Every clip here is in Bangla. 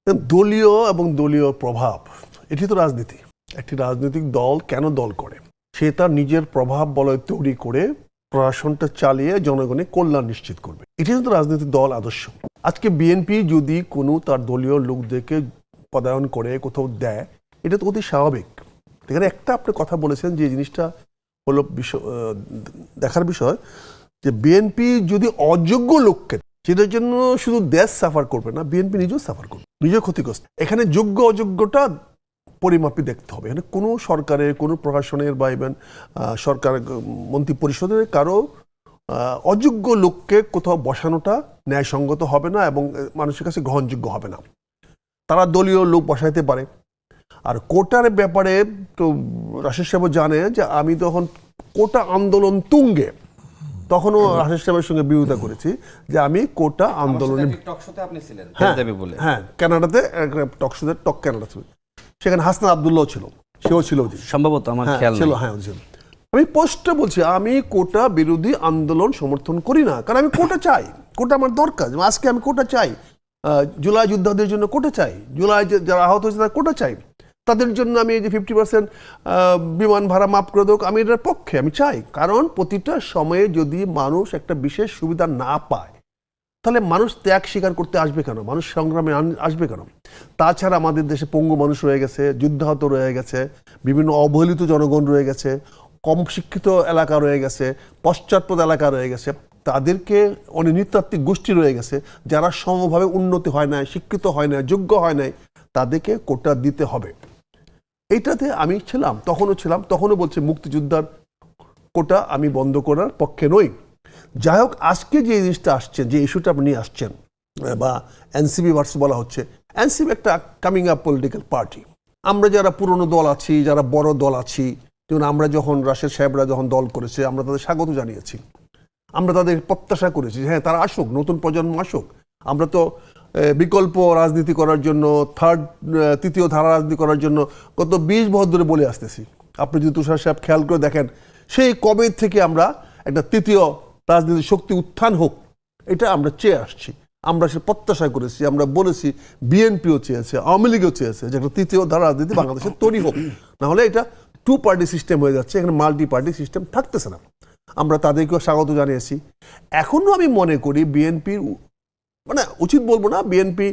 দলীয় এবং দলীয় প্রভাব এটি তো রাজনীতি। একটি রাজনৈতিক দল কেন দল করে? সে তার নিজের প্রভাব বলয় তৈরি করে প্রশাসনটা চালিয়ে জনগণের কল্যাণ নিশ্চিত করবে। এটি কিন্তু রাজনৈতিক দল আদর্শ। আজকে বিএনপি যদি কোনো তার দলীয় লোকদেরকে পদায়ন করে কোথাও দেয়, এটা তো অতি স্বাভাবিক। এখানে একটা আপনি কথা বলেছেন যে জিনিসটা হলো দেখার বিষয়, যে বিএনপি যদি অযোগ্য লোককে, সেটার জন্য শুধু দেশ সাফার করবে না, বিএনপি নিজেও সাফার করবে, নিজেও ক্ষতিগ্রস্ত। এখানে যোগ্য অযোগ্যটা পরিমাপে দেখতে হবে। এখানে কোনো সরকারের, কোনো প্রশাসনের বা ইভেন সরকার মন্ত্রী পরিষদের কারো অযোগ্য লোককে কোথাও বসানোটা ন্যায়সঙ্গত হবে না এবং মানুষের কাছে গ্রহণযোগ্য হবে না। তারা দলীয় লোক বসাইতে পারে। আর কোটার ব্যাপারে তো রাশেদ সাহেব জানে যে আমি তখন কোটা আন্দোলন তুঙ্গে, তখনও রাশেদ সাহেবের সঙ্গে বিরোধিতা করেছি যে আমি কোটা আন্দোলনে, হ্যাঁ কানাডাতে টকশোতে টক কানাডা ছিল, সেখানে হাসনাত আব্দুল্লাহ ছিল, সেও ছিল সম্ভবত, আমার খেয়াল ছিল, হ্যাঁ ছিল। আমি স্পষ্ট বলছি আমি কোটা বিরোধী আন্দোলন সমর্থন করি না, কারণ আমি কোটা চাই, কোটা আমার দরকার। আজকে আমি কোটা চাই, জুলাই যোদ্ধাদের জন্য কোটা চাই, জুলাই যারা আহত হয়েছে তারা কোটা চাই, তাদের জন্য আমি এই যে 50% বিমান ভাড়া মাফ করে দেবো, আমি এটার পক্ষে, আমি চাই। কারণ প্রতিটা সময়ে যদি মানুষ একটা বিশেষ সুবিধা না পায়, তাহলে মানুষ ত্যাগ স্বীকার করতে আসবে কেন? মানুষ সংগ্রামে আসবে কেন? তাছাড়া আমাদের দেশে পঙ্গু মানুষ রয়ে গেছে, যুদ্ধাহত রয়ে গেছে, বিভিন্ন অবহেলিত জনগণ রয়ে গেছে, কম শিক্ষিত এলাকা রয়ে গেছে, পশ্চাৎপদ এলাকা রয়ে গেছে, তাদেরকে অনেক নৃতাত্ত্বিক গোষ্ঠী রয়ে গেছে যারা সমভাবে উন্নতি হয় নাই, শিক্ষিত হয় নাই, যোগ্য হয় নাই, তাদেরকে কোটা দিতে হবে। এইটাতে আমি ছিলাম, তখনও বলছে মুক্তিযোদ্ধার কোটা আমি বন্ধ করার পক্ষে নই। যাই হোক, আজকে যে জিনিসটা আসছেন, যে ইস্যুটা আপনি নিয়ে আসছেন, বা এনসিপি ভার্সেস বলা হচ্ছে, এনসিপি একটা কামিং আপ পলিটিক্যাল পার্টি। আমরা যারা পুরনো দল আছি, যারা বড় দল আছি, যেমন আমরা যখন রাশেদ সাহেবরা যখন দল করেছে, আমরা তাদের স্বাগত জানিয়েছি, আমরা তাদের প্রত্যাশা করেছি হ্যাঁ তারা আসুক, নতুন প্রজন্ম আসুক। আমরা তো বিকল্প রাজনীতি করার জন্য, তৃতীয় ধারা রাজনীতি করার জন্য গত 20 বছর ধরে বলে আসতেছি। আপনি যদি তুষার সাহেব খেয়াল করে দেখেন, সেই কবে থেকে আমরা একটা তৃতীয় রাজনীতির শক্তি উত্থান হোক, এটা আমরা চেয়ে আসছি, আমরা সে প্রত্যাশা করেছি, আমরা বলেছি, বিএনপিও চেয়েছে, আওয়ামী লীগও চেয়েছে যে একটা তৃতীয় ধারা রাজনীতি বাংলাদেশে তৈরি হোক। নাহলে এটা 2 পার্টি সিস্টেম হয়ে যাচ্ছে, এখানে মাল্টি পার্টি সিস্টেম থাকতেছে না। আমরা তাদেরকেও স্বাগত জানিয়েছি। এখনো আমি মনে করি বিএনপির, মানে উচিত বলবো না, বিএনপি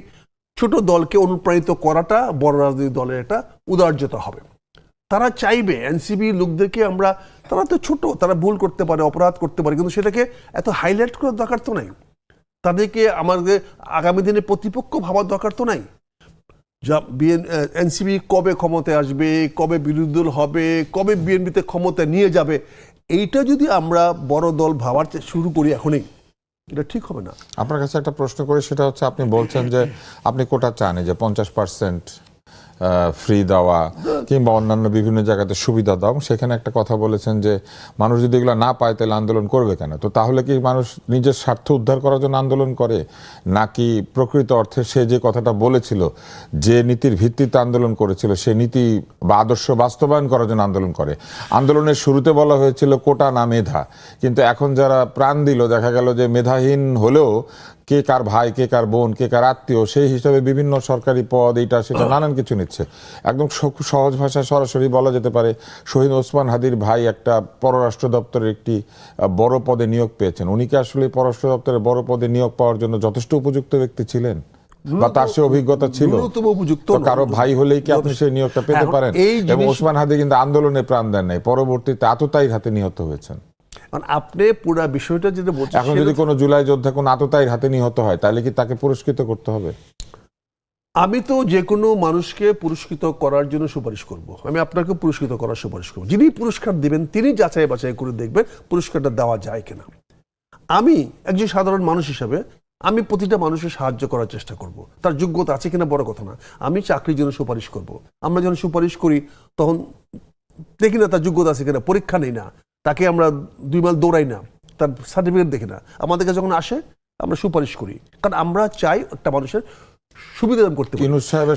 ছোট দলকে অনুপ্রাণিত করাটা বড় রাজনৈতিক দলের একটা উদার্যতা হবে। তারা চাইবে এনসিপি লোকদেরকে আমরা, তারা তো ছোট, তারা ভুল করতে পারে, অপরাধ করতে পারে, কিন্তু সেটাকে এত হাইলাইট করার দরকার তো নাই। তাদেরকে আমাদের আগামী দিনে প্রতিপক্ষ ভাবার দরকার তো নাই। যা এনসিপি কবে ক্ষমতায় আসবে, কবে বিরোধী দল হবে, কবে বিএনপিতে ক্ষমতায় নিয়ে যাবে, এইটা যদি আমরা বড় দল ভাবার শুরু করি এখনই, এটা ঠিক হবে না। আপনার কাছে একটা প্রশ্ন করি, সেটা হচ্ছে আপনি বলছেন যে আপনি কোটা চান, যে 50% ফ্রি দেওয়া কিংবা অন্যান্য বিভিন্ন জায়গাতে সুবিধা দাও, সেখানে একটা কথা বলেছেন যে মানুষ যদি এগুলো না পায় তাহলে আন্দোলন করবে কেন? তো তাহলে কি মানুষ নিজের স্বার্থ উদ্ধার করার জন্য আন্দোলন করে, নাকি প্রকৃত অর্থে সে যে কথাটা বলেছিল, যে নীতির ভিত্তিতে আন্দোলন করেছিল, সে নীতি বা আদর্শ বাস্তবায়ন করার জন্য আন্দোলন করে? আন্দোলনের শুরুতে বলা হয়েছিল কোটা না মেধা, কিন্তু এখন যারা প্রাণ দিল দেখা গেল যে মেধাহীন হলেও কে কার ভাই, কে কার বোন, কে কার আত্মীয়, সেই হিসাবে বিভিন্ন সরকারি পদ, এইটা সেটা নানান কিছু নিচ্ছে। একদম সহজ ভাষায় সরাসরি বলা যেতে পারে, শহীদ ওসমান হাদির ভাই একটা পররাষ্ট্র দপ্তরের একটি বড় পদে নিয়োগ পেয়েছেন। উনি কি আসলে পররাষ্ট্র দপ্তরের বড় পদে নিয়োগ পাওয়ার জন্য যথেষ্ট উপযুক্ত ব্যক্তি ছিলেন, বা তার সে অভিজ্ঞতা ছিল? কারো ভাই হলেই কি আপনি সেই নিয়োগটা পেতে পারেন? এবং ওসমান হাদি কিন্তু আন্দোলনে প্রাণ দেন নাই, পরবর্তীতে আততায়ীর হাতে নিহত হয়েছেন। আপনি পুরো বিষয়টা যেটা বলছেন, এখন যদি কোনো জুলাই যোদ্ধা কোনো আততায়ীর হাতে নিহত হয়, তাহলে কি তাকে পুরস্কৃত করতে হবে? আমি তো যে কোনো মানুষকে পুরস্কৃত করার জন্য সুপারিশ করব। আমি আপনাকে পুরস্কৃত করার সুপারিশ করব। যিনি পুরস্কার দেবেন তিনি যাচাই বাছাই করে দেখবেন পুরস্কারটা দেওয়া যায় কিনা। আমি একজন সাধারণ মানুষ হিসাবে আমি প্রতিটা মানুষের সাহায্য করার চেষ্টা করব। তার যোগ্যতা আছে কিনা বড় কথা না, আমি চাকরির জন্য সুপারিশ করব। আমরা যখন সুপারিশ করি তখন দেখি না তার যোগ্যতা আছে কিনা, পরীক্ষা নেই না, তাকে আমরা 2 মাইল দৌড়াই না, তার সার্টিফিকেট দেখি না। আমাদের কাছে যখন আসে আমরা সুপারিশ করি, কারণ আমরা চাই একটা মানুষের সুবিধা করতে পারি।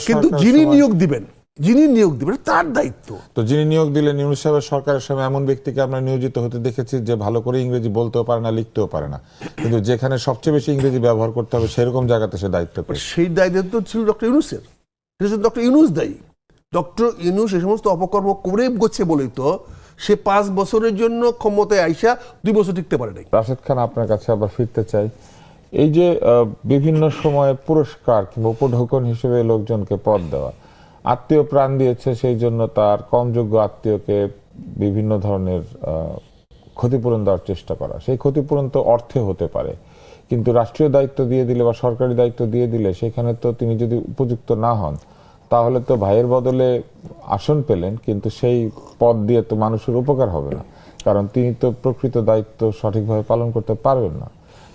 কিন্তু যিনি নিয়োগ দিবেন যিনি নিয়োগ দেবেন তার দায়িত্ব। তো যিনি নিয়োগ দিলেন ইউনূস সাহেবের সরকারের সময় এমন ব্যক্তিকে আমরা নিয়োজিত হতে দেখেছি যে ভালো করে ইংরেজি বলতেও পারে না, লিখতেও পারে না, কিন্তু যেখানে সবচেয়ে বেশি ইংরেজি ব্যবহার করতে হবে সেরকম জায়গাতে সে দায়িত্ব পেয়েছে। সেই দায়িত্ব ছিল ডক্টর ইউনূসের, ডক্টর ইউনূস দায়ী। ডক্টর ইউনূস এই সমস্ত অপকর্ম করে গেছে বলেই তো সে 5 বছরের জন্য ক্ষমতায় আইসা 2 বছর টিকতে পারে নাই। রাশেদ খান, আপনার কাছে আবার ফিরতে চাই। এই যে বিভিন্ন সময়ে পুরস্কার কিংবা উপঢৌকন হিসেবে লোকজনকে পদ দেওয়া, আত্মীয় প্রাণ দিয়েছে সেই জন্য তার কম যোগ্য আত্মীয়কে বিভিন্ন ধরনের ক্ষতিপূরণ দেওয়ার চেষ্টা করা, সেই ক্ষতিপূরণ তো অর্থে হতে পারে, কিন্তু রাষ্ট্রীয় দায়িত্ব দিয়ে দিলে বা সরকারি দায়িত্ব দিয়ে দিলে সেখানে তো তিনি যদি উপযুক্ত না হন তাহলে তো ভাইয়ের বদলে আসন পেলেন, কিন্তু সেই পদ দিয়ে তো মানুষের উপকার হবে না, কারণ তিনি তো প্রকৃত দায়িত্ব সঠিকভাবে পালন করতে পারবেন না।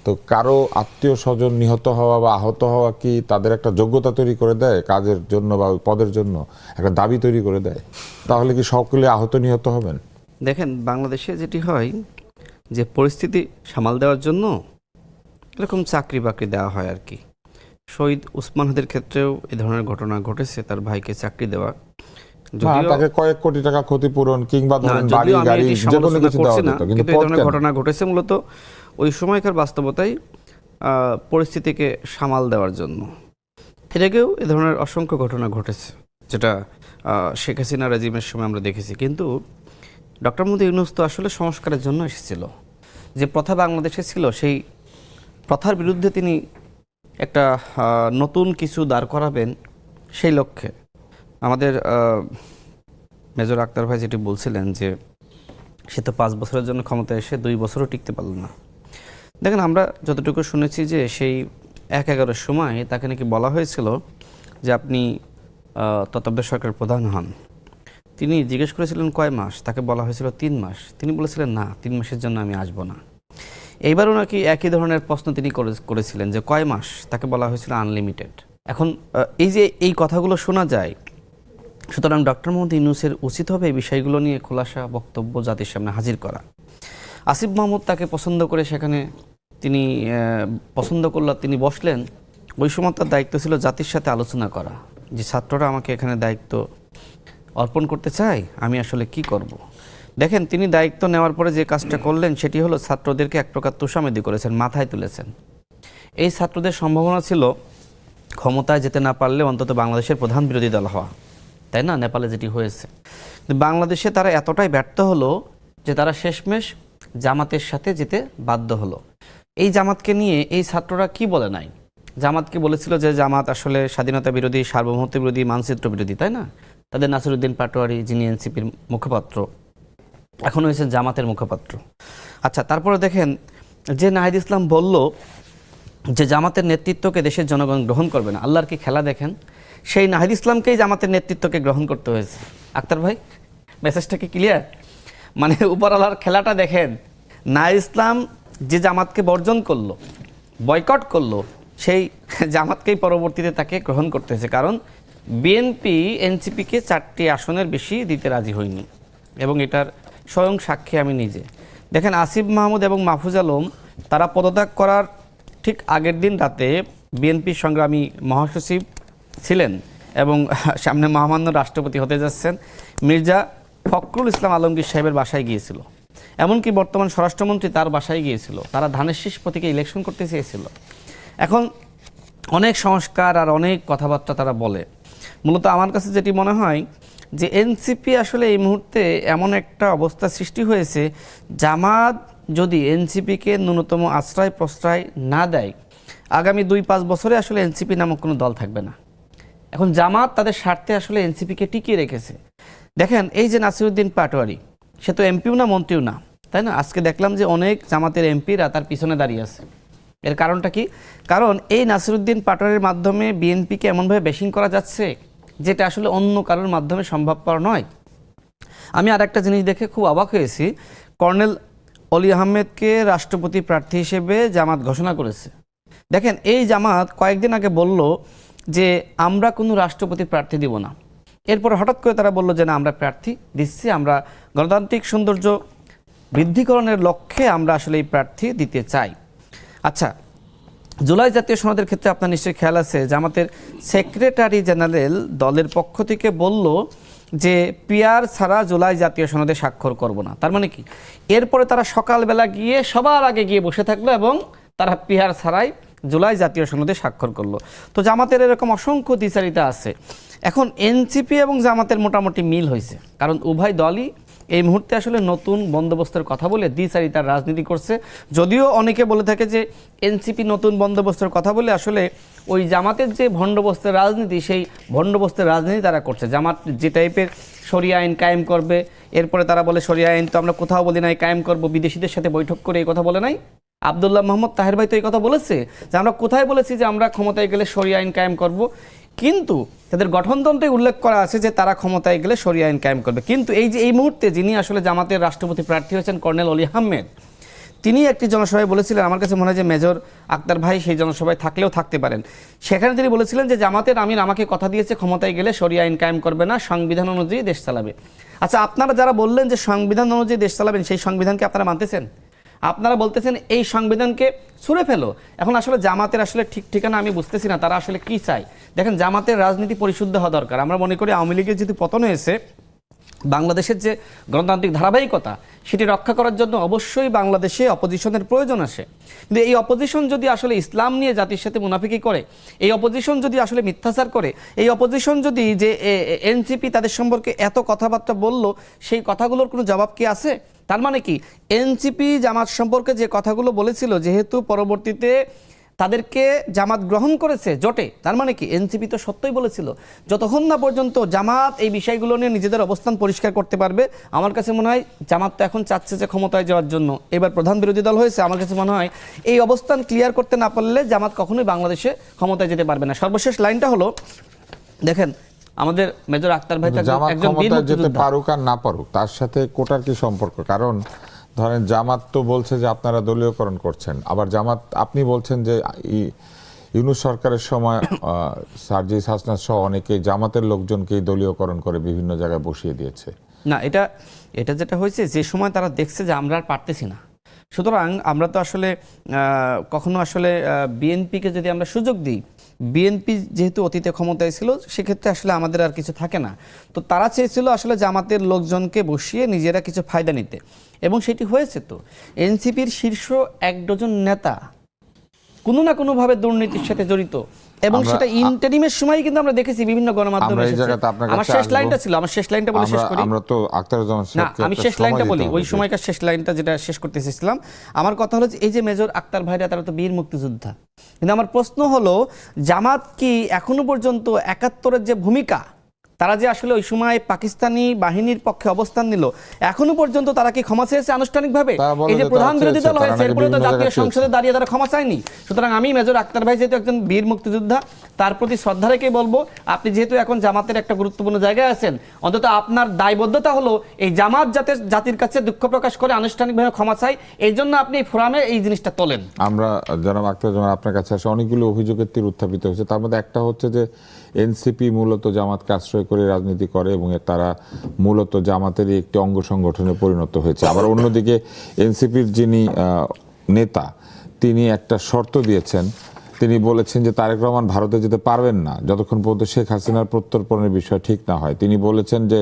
তো কারো আত্মীয় স্বজন নিহত হওয়া বা আহত হওয়া কি তাদের একটা যোগ্যতা তৈরি করে দেয় কাজের জন্য বা ওই পদের জন্য একটা দাবি তৈরি করে দেয়? তাহলে কি সকলে আহত নিহত হবেন? দেখেন, বাংলাদেশে যেটি হয় যে পরিস্থিতি সামাল দেওয়ার জন্য এরকম চাকরি বাকরি দেওয়া হয় আর কি। শহীদ উসমান হাদির ক্ষেত্রেও এ ধরনের ঘটনা ঘটেছে, তার ভাইকে চাকরি দেওয়া, তাকে কয়েক কোটি টাকা ক্ষতিপূরণ কিংবা ধরেন বাড়ি যদিও আমি গাড়ি এটি যে কোনো সমালোচনা কিছু দেওয়া করছি না, হতো, কিন্তু কিন্তু এই পদ ধরনের কেন? ঘটনা ঘটেছে মূলত ওই সময়কার বাস্তবতায় পরিস্থিতিকে সামাল দেওয়ার জন্য। এর আগেও এ ধরনের অসংখ্য ঘটনা ঘটেছে, যেটা শেখ হাসিনা রেজিমের সময় আমরা দেখেছি। কিন্তু ডক্টর মোহাম্মদ ইউনূস তো আসলে সংস্কারের জন্য এসেছিল। যে প্রথা বাংলাদেশে ছিল সেই প্রথার বিরুদ্ধে তিনি একটা নতুন কিছু দাঁড় করাবেন সেই লক্ষ্যে। আমাদের মেজর আক্তার ভাই যেটি বলছিলেন যে সে তো 5 বছরের জন্য ক্ষমতায় এসে 2 বছরও টিকতে পারল না। দেখেন, আমরা যতটুকু শুনেছি যে সেই 1/11 সময় তাকে নাকি বলা হয়েছিল যে আপনি তত্ত্বাবধায়ক সরকারের প্রধান হন। তিনি জিজ্ঞেস করেছিলেন কয় মাস, তাকে বলা হয়েছিল 3 মাস। তিনি বলেছিলেন না, 3 মাসের জন্য আমি আসবো না। এইবারও নাকি একই ধরনের প্রশ্ন তিনি করেছিলেন যে কয় মাস, তাকে বলা হয়েছিল আনলিমিটেড। এখন এই যে এই কথাগুলো শোনা যায়, সুতরাং ডক্টর মোহাম্মদ ইউনূসের উচিত হবে এই বিষয়গুলো নিয়ে খোলাসা বক্তব্য জাতির সামনে হাজির করা। আসিফ মাহমুদ তাকে পছন্দ করে সেখানে তিনি পছন্দ করল, তিনি বসলেন। ওই সময় তার দায়িত্ব ছিল জাতির সাথে আলোচনা করা যে ছাত্ররা আমাকে এখানে দায়িত্ব অর্পণ করতে চায়, আমি আসলে কি করব। দেখেন, তিনি দায়িত্ব নেওয়ার পরে যে কাজটা করলেন সেটি হলো ছাত্রদেরকে এক প্রকার তোষামোদি করেছেন, মাথায় তুলেছেন। এই ছাত্রদের সম্ভাবনা ছিল ক্ষমতায় যেতে না পারলে অন্তত বাংলাদেশের প্রধান বিরোধী দল হওয়া, তাই না? নেপালে যেটি হয়েছে। বাংলাদেশে তারা এতটাই ব্যর্থ হলো যে তারা শেষমেশ জামাতের সাথে যেতে বাধ্য হলো। এই জামাতকে নিয়ে এই ছাত্ররা কি বলে নাই? জামাতকে বলেছিল যে জামাত আসলে স্বাধীনতা বিরোধী, সার্বভৌমত্ব বিরোধী, মানচিত্র বিরোধী, তাই না? তাদের নাসিরউদ্দিন পাটোয়ারি, যিনি এনসিপির মুখপাত্র, এখন হয়েছেন জামাতের মুখপাত্র। আচ্ছা, তারপরে দেখেন যে নাহিদ ইসলাম বলল যে জামাতের নেতৃত্বকে দেশের জনগণ গ্রহণ করবে না। আল্লাহর কি খেলা দেখেন, সেই নাহিদ ইসলামকেই জামাতের নেতৃত্বকে গ্রহণ করতে হয়েছে। আক্তার ভাই, মেসেজটা কি ক্লিয়ার? মানে উপরওয়ালার খেলাটা দেখেন। নাহিদ ইসলাম যে জামাতকে বর্জন করলো, বয়কট করলো, সেই জামাতকেই পরবর্তীতে তাকে গ্রহণ করতে হয়েছে, কারণ বিএনপি এনসিপিকে 4টি আসনের বেশি দিতে রাজি হয়নি, এবং এটার স্বয়ং সাক্ষী আমি নিজে। দেখেন, আসিফ মাহমুদ এবং মাহফুজ আলম তারা পদত্যাগ করার ঠিক আগের দিন রাতে বিএনপির সংগ্রামী মহাসচিব ছিলেন এবং সামনে মহামান্য রাষ্ট্রপতি হতে যাচ্ছেন মির্জা ফখরুল ইসলাম আলমগীর সাহেবের বাসায় গিয়েছিল। এমনকি বর্তমান স্বরাষ্ট্রমন্ত্রী তার বাসায় গিয়েছিল। তারা ধানের শীষ প্রতীকে ইলেকশন করতে চেয়েছিল। এখন অনেক সংস্কার আর অনেক কথাবার্তা তারা বলে। মূলত আমার কাছে যেটি মনে হয় যে এনসিপি আসলে এই মুহূর্তে এমন একটা অবস্থা সৃষ্টি হয়েছে, জামাত যদি এনসিপিকে ন্যূনতম আশ্রয় প্রশ্রয় না দেয়, আগামী 2-5 বছরে আসলে এনসিপি নামক কোনো দল থাকবে না। এখন জামাত তাদের স্বার্থে আসলে এনসিপিকে টিকিয়ে রেখেছে। দেখেন, এই যে নাসিরউদ্দিন পাটোয়ারি, সে তো এমপিও না, মন্ত্রীও না, তাই না? আজকে দেখলাম যে অনেক জামাতের এমপিরা তার পিছনে দাঁড়িয়ে আছে। এর কারণটা কি? কারণ এই নাসিরউদ্দিন পাটোয়ারির মাধ্যমে বিএনপিকে এমনভাবে বেশিং করা যাচ্ছে যেটা আসলে অন্য কারোর মাধ্যমে সম্ভবপর নয়। আমি আর একটা জিনিস দেখে খুব অবাক হয়েছি, কর্নেল অলি আহমেদকে রাষ্ট্রপতি প্রার্থী হিসেবে জামাত ঘোষণা করেছে। দেখেন, এই জামাত কয়েকদিন আগে বলল যে আমরা কোনো রাষ্ট্রপতি প্রার্থী দিব না। এরপর হঠাৎ করে তারা বলল যে না, আমরা প্রার্থী দিচ্ছি, আমরা গণতান্ত্রিক সৌন্দর্য বৃদ্ধিকরণের লক্ষ্যে আমরা আসলে এই প্রার্থী দিতে চাই। আচ্ছা, জুলাই জাতীয় সনদের ক্ষেত্রে আপনার নিশ্চয়ই খেয়াল আছে, জামাতের সেক্রেটারি জেনারেল দলের পক্ষ থেকে বলল যে পিআর ছাড়া জুলাই জাতীয় সনদে স্বাক্ষর করব না। তার মানে কি, এরপরে তারা সকালবেলা গিয়ে সবার আগে গিয়ে বসে থাকলো এবং তারা পিআর ছাড়াই জুলাই জাতীয় সনদে স্বাক্ষর করলো। তো জামাতের এরকম অসংখ্য দ্বিচারিতা আছে। এখন এনসিপি এবং জামাতের মোটামুটি মিল হয়েছে, কারণ উভয় দলই এই মুহূর্তে আসলে নতুন বন্দোবস্তের কথা বলে দ্বিচারিতার রাজনীতি করছে। যদিও অনেকে বলে থাকে যে এনসিপি নতুন বন্দোবস্তের কথা বলে আসলে ওই জামাতের যে ভণ্ডবস্তের রাজনীতি, সেই ভণ্ডবস্তের রাজনীতি তারা করছে। জামাত যে টাইপের শরিয়া আইন কায়েম করবে, এরপরে তারা বলে শরিয়া আইন তো আমরা কোথাও বলি নাই কায়েম করব, বিদেশিদের সাথে বৈঠক করে এই কথা বলে নাই। আব্দুল্লাহ মোহাম্মদ তাহের ভাই তো এই কথা বলেছে যে আমরা কোথায় বলেছি যে আমরা ক্ষমতায় গেলে শরিয়া আইন কায়েম করব, কিন্তু তাদের গঠনতন্ত্রে উল্লেখ করা আছে যে তারা ক্ষমতায় গেলে শরিয়া আইন কায়েম করবে। কিন্তু এই মুহূর্তে যিনি আসলে জামাতের রাষ্ট্রপতি প্রার্থী হয়েছেন কর্নেল অলি আহমেদ, তিনি একটি জনসভায় বলেছিলেন, আমার কাছে মনে হয় যে মেজর আক্তার ভাই সেই জনসভায় থাকলেও থাকতে পারেন, সেখানে তিনি বলেছিলেন যে জামাতের আমির আমাকে কথা দিয়েছে ক্ষমতায় গেলে শরিয়া আইন কায়েম করবে না, সংবিধান অনুযায়ী দেশ চালাবে। আচ্ছা, আপনারা যারা বললেন যে সংবিধান অনুযায়ী দেশ চালাবেন, সেই সংবিধানকে আপনারা মানতেছেন? আপনারা বলতেছেন এই সংবিধানকে ছুঁড়ে ফেলো। এখন আসলে জামাতের আসলে ঠিক ঠিকানা আমি বুঝতেছি না তারা আসলে কি চায়। দেখেন, জামাতের রাজনীতি পরিশুদ্ধ হওয়া দরকার। আমরা মনে করি আওয়ামী লীগের যেহেতু পতন হয়েছে, বাংলাদেশের যে গণতান্ত্রিক ধারাবাহিকতা সেটি রক্ষা করার জন্য অবশ্যই বাংলাদেশে অপোজিশনের প্রয়োজন আসে। কিন্তু এই অপোজিশন যদি আসলে ইসলাম নিয়ে জাতির সাথে মুনাফিকি করে, এই অপোজিশন যদি আসলে মিথ্যাচার করে, এই অপোজিশন যদি যে এনসিপি তাদের সম্পর্কে এত কথাবার্তা বলল, সেই কথাগুলোর কোনো জবাব কি আছে? তার মানে কি, এনসিপি জামাত সম্পর্কে যে কথাগুলো বলেছিল, যেহেতু পরবর্তীতে তাদেরকে জামাত গ্রহণ করেছে জোটে, তার মানে কি এনসিপি তো সত্যই বলেছিল। যতক্ষণ না পর্যন্ত জামাত এই বিষয়গুলো নিয়ে নিজেদের অবস্থান পরিষ্কার করতে পারবে, আমার কাছে মনে হয় জামাত তো এখন চাচ্ছে যে ক্ষমতায় যাওয়ার জন্য, এবার প্রধান বিরোধী দল হয়েছে, আমার কাছে মনে হয় এই অবস্থান ক্লিয়ার করতে না পারলে জামাত কখনোই বাংলাদেশে ক্ষমতায় যেতে পারবে না। সর্বশেষ লাইনটা হলো, দেখেন আমাদের মেজর আক্তার ভাই জামাত একজন বীর ক্ষমতায় যেতে মুক্তিযোদ্ধা। পারুক আর না পারুক, তার সাথে কোটার কি সম্পর্ক? কারণ ধরেন জামাত তো বলছে যে আপনারা দলীয়করণ করছেন, আবার জামাত আপনি বলছেন যে ইউনূস সরকারের সময় সার্জিস হাসনাত সহ অনেকে জামাতের লোকজনকেই দলীয়করণ করে বিভিন্ন জায়গায় বসিয়ে দিয়েছে। না, এটা যেটা হয়েছে, যে সময় তারা দেখছে যে আমরা আর পারতেছি না, সুতরাং আমরা তো আসলে কখনো আসলে বিএনপিকে যদি আমরা সুযোগ দিই, বিএনপি যেহেতু অতীতে ক্ষমতায় ছিল, সেক্ষেত্রে আসলে আমাদের আর কিছু থাকে না। তো তারা চেয়েছিল আসলে জামাতের লোকজনকে বসিয়ে নিজেরা কিছু ফায়দা নিতে, এবং সেটি হয়েছে। তো এনসিপির শীর্ষ 1 ডজন নেতা কোনো না কোনোভাবে দুর্নীতির সাথে জড়িত, এবং সেটা ইন্টারিমের সময় কিন্তু আমরা দেখেছি বিভিন্ন গণমাধ্যমে এসেছে। আমার শেষ লাইনটা ছিল, আমার শেষ লাইনটা বলে শেষ করি। আমরা তো আখতারুজ্জামান না, আমি শেষ লাইনটা বলি, ওই সময়কার শেষ লাইনটা যেটা শেষ করতে চেয়েছিলাম। আমার কথা হলো যে এই যে মেজর আক্তার ভাইরা, তারা তো বীর মুক্তিযোদ্ধা, কিন্তু আমার প্রশ্ন হলো জামাত কি এখনো পর্যন্ত 71-এর যে ভূমিকা, তারা যে আসলে ওই সময় পাকিস্তানি বাহিনীর পক্ষে অবস্থান নিল, এখনো পর্যন্ত তারা কি ক্ষমা চেয়েছে আনুষ্ঠানিকভাবে? এই যে প্রধান বিরোধী দল হয়েছে, এরপরে তো জাতীয় সংসদে দাঁড়িয়ে তারা ক্ষমা চায়নি। সুতরাং আমি মেজর আক্তার ভাই যেহেতু একজন বীর মুক্তিযোদ্ধা, তার প্রতি শ্রদ্ধা রেখে বলবো, আপনি যেহেতু এখন জামাতের একটা গুরুত্বপূর্ণ জায়গায় আছেন, অন্তত আপনার দায়বদ্ধতা হলো এই জামাত যাতে জাতির কাছে দুঃখ প্রকাশ করে আনুষ্ঠানিকভাবে ক্ষমা চাই, এই জন্য আপনি এই ফোরামে এই জিনিসটা তোলেন। আমরা জনাব আখতারুজ্জামান আপনার কাছে আসে অনেকগুলো অভিযোগের তীর উত্থাপিত হয়েছে, তার মধ্যে একটা হচ্ছে যে এনসিপি মূলত জামাতকে আশ্রয় করে রাজনীতি করে এবং তারা মূলত জামাতেরই একটি অঙ্গ সংগঠনে পরিণত হয়েছে। আবার অন্যদিকে এনসিপির যিনি নেতা, তিনি একটা শর্ত দিয়েছেন, তিনি বলেছেন যে তারেক রহমান ভারতে যেতে পারবেন না যতক্ষণ পর্যন্ত শেখ হাসিনার প্রত্যর্পণের বিষয় ঠিক না হয়। তিনি বলেছেন যে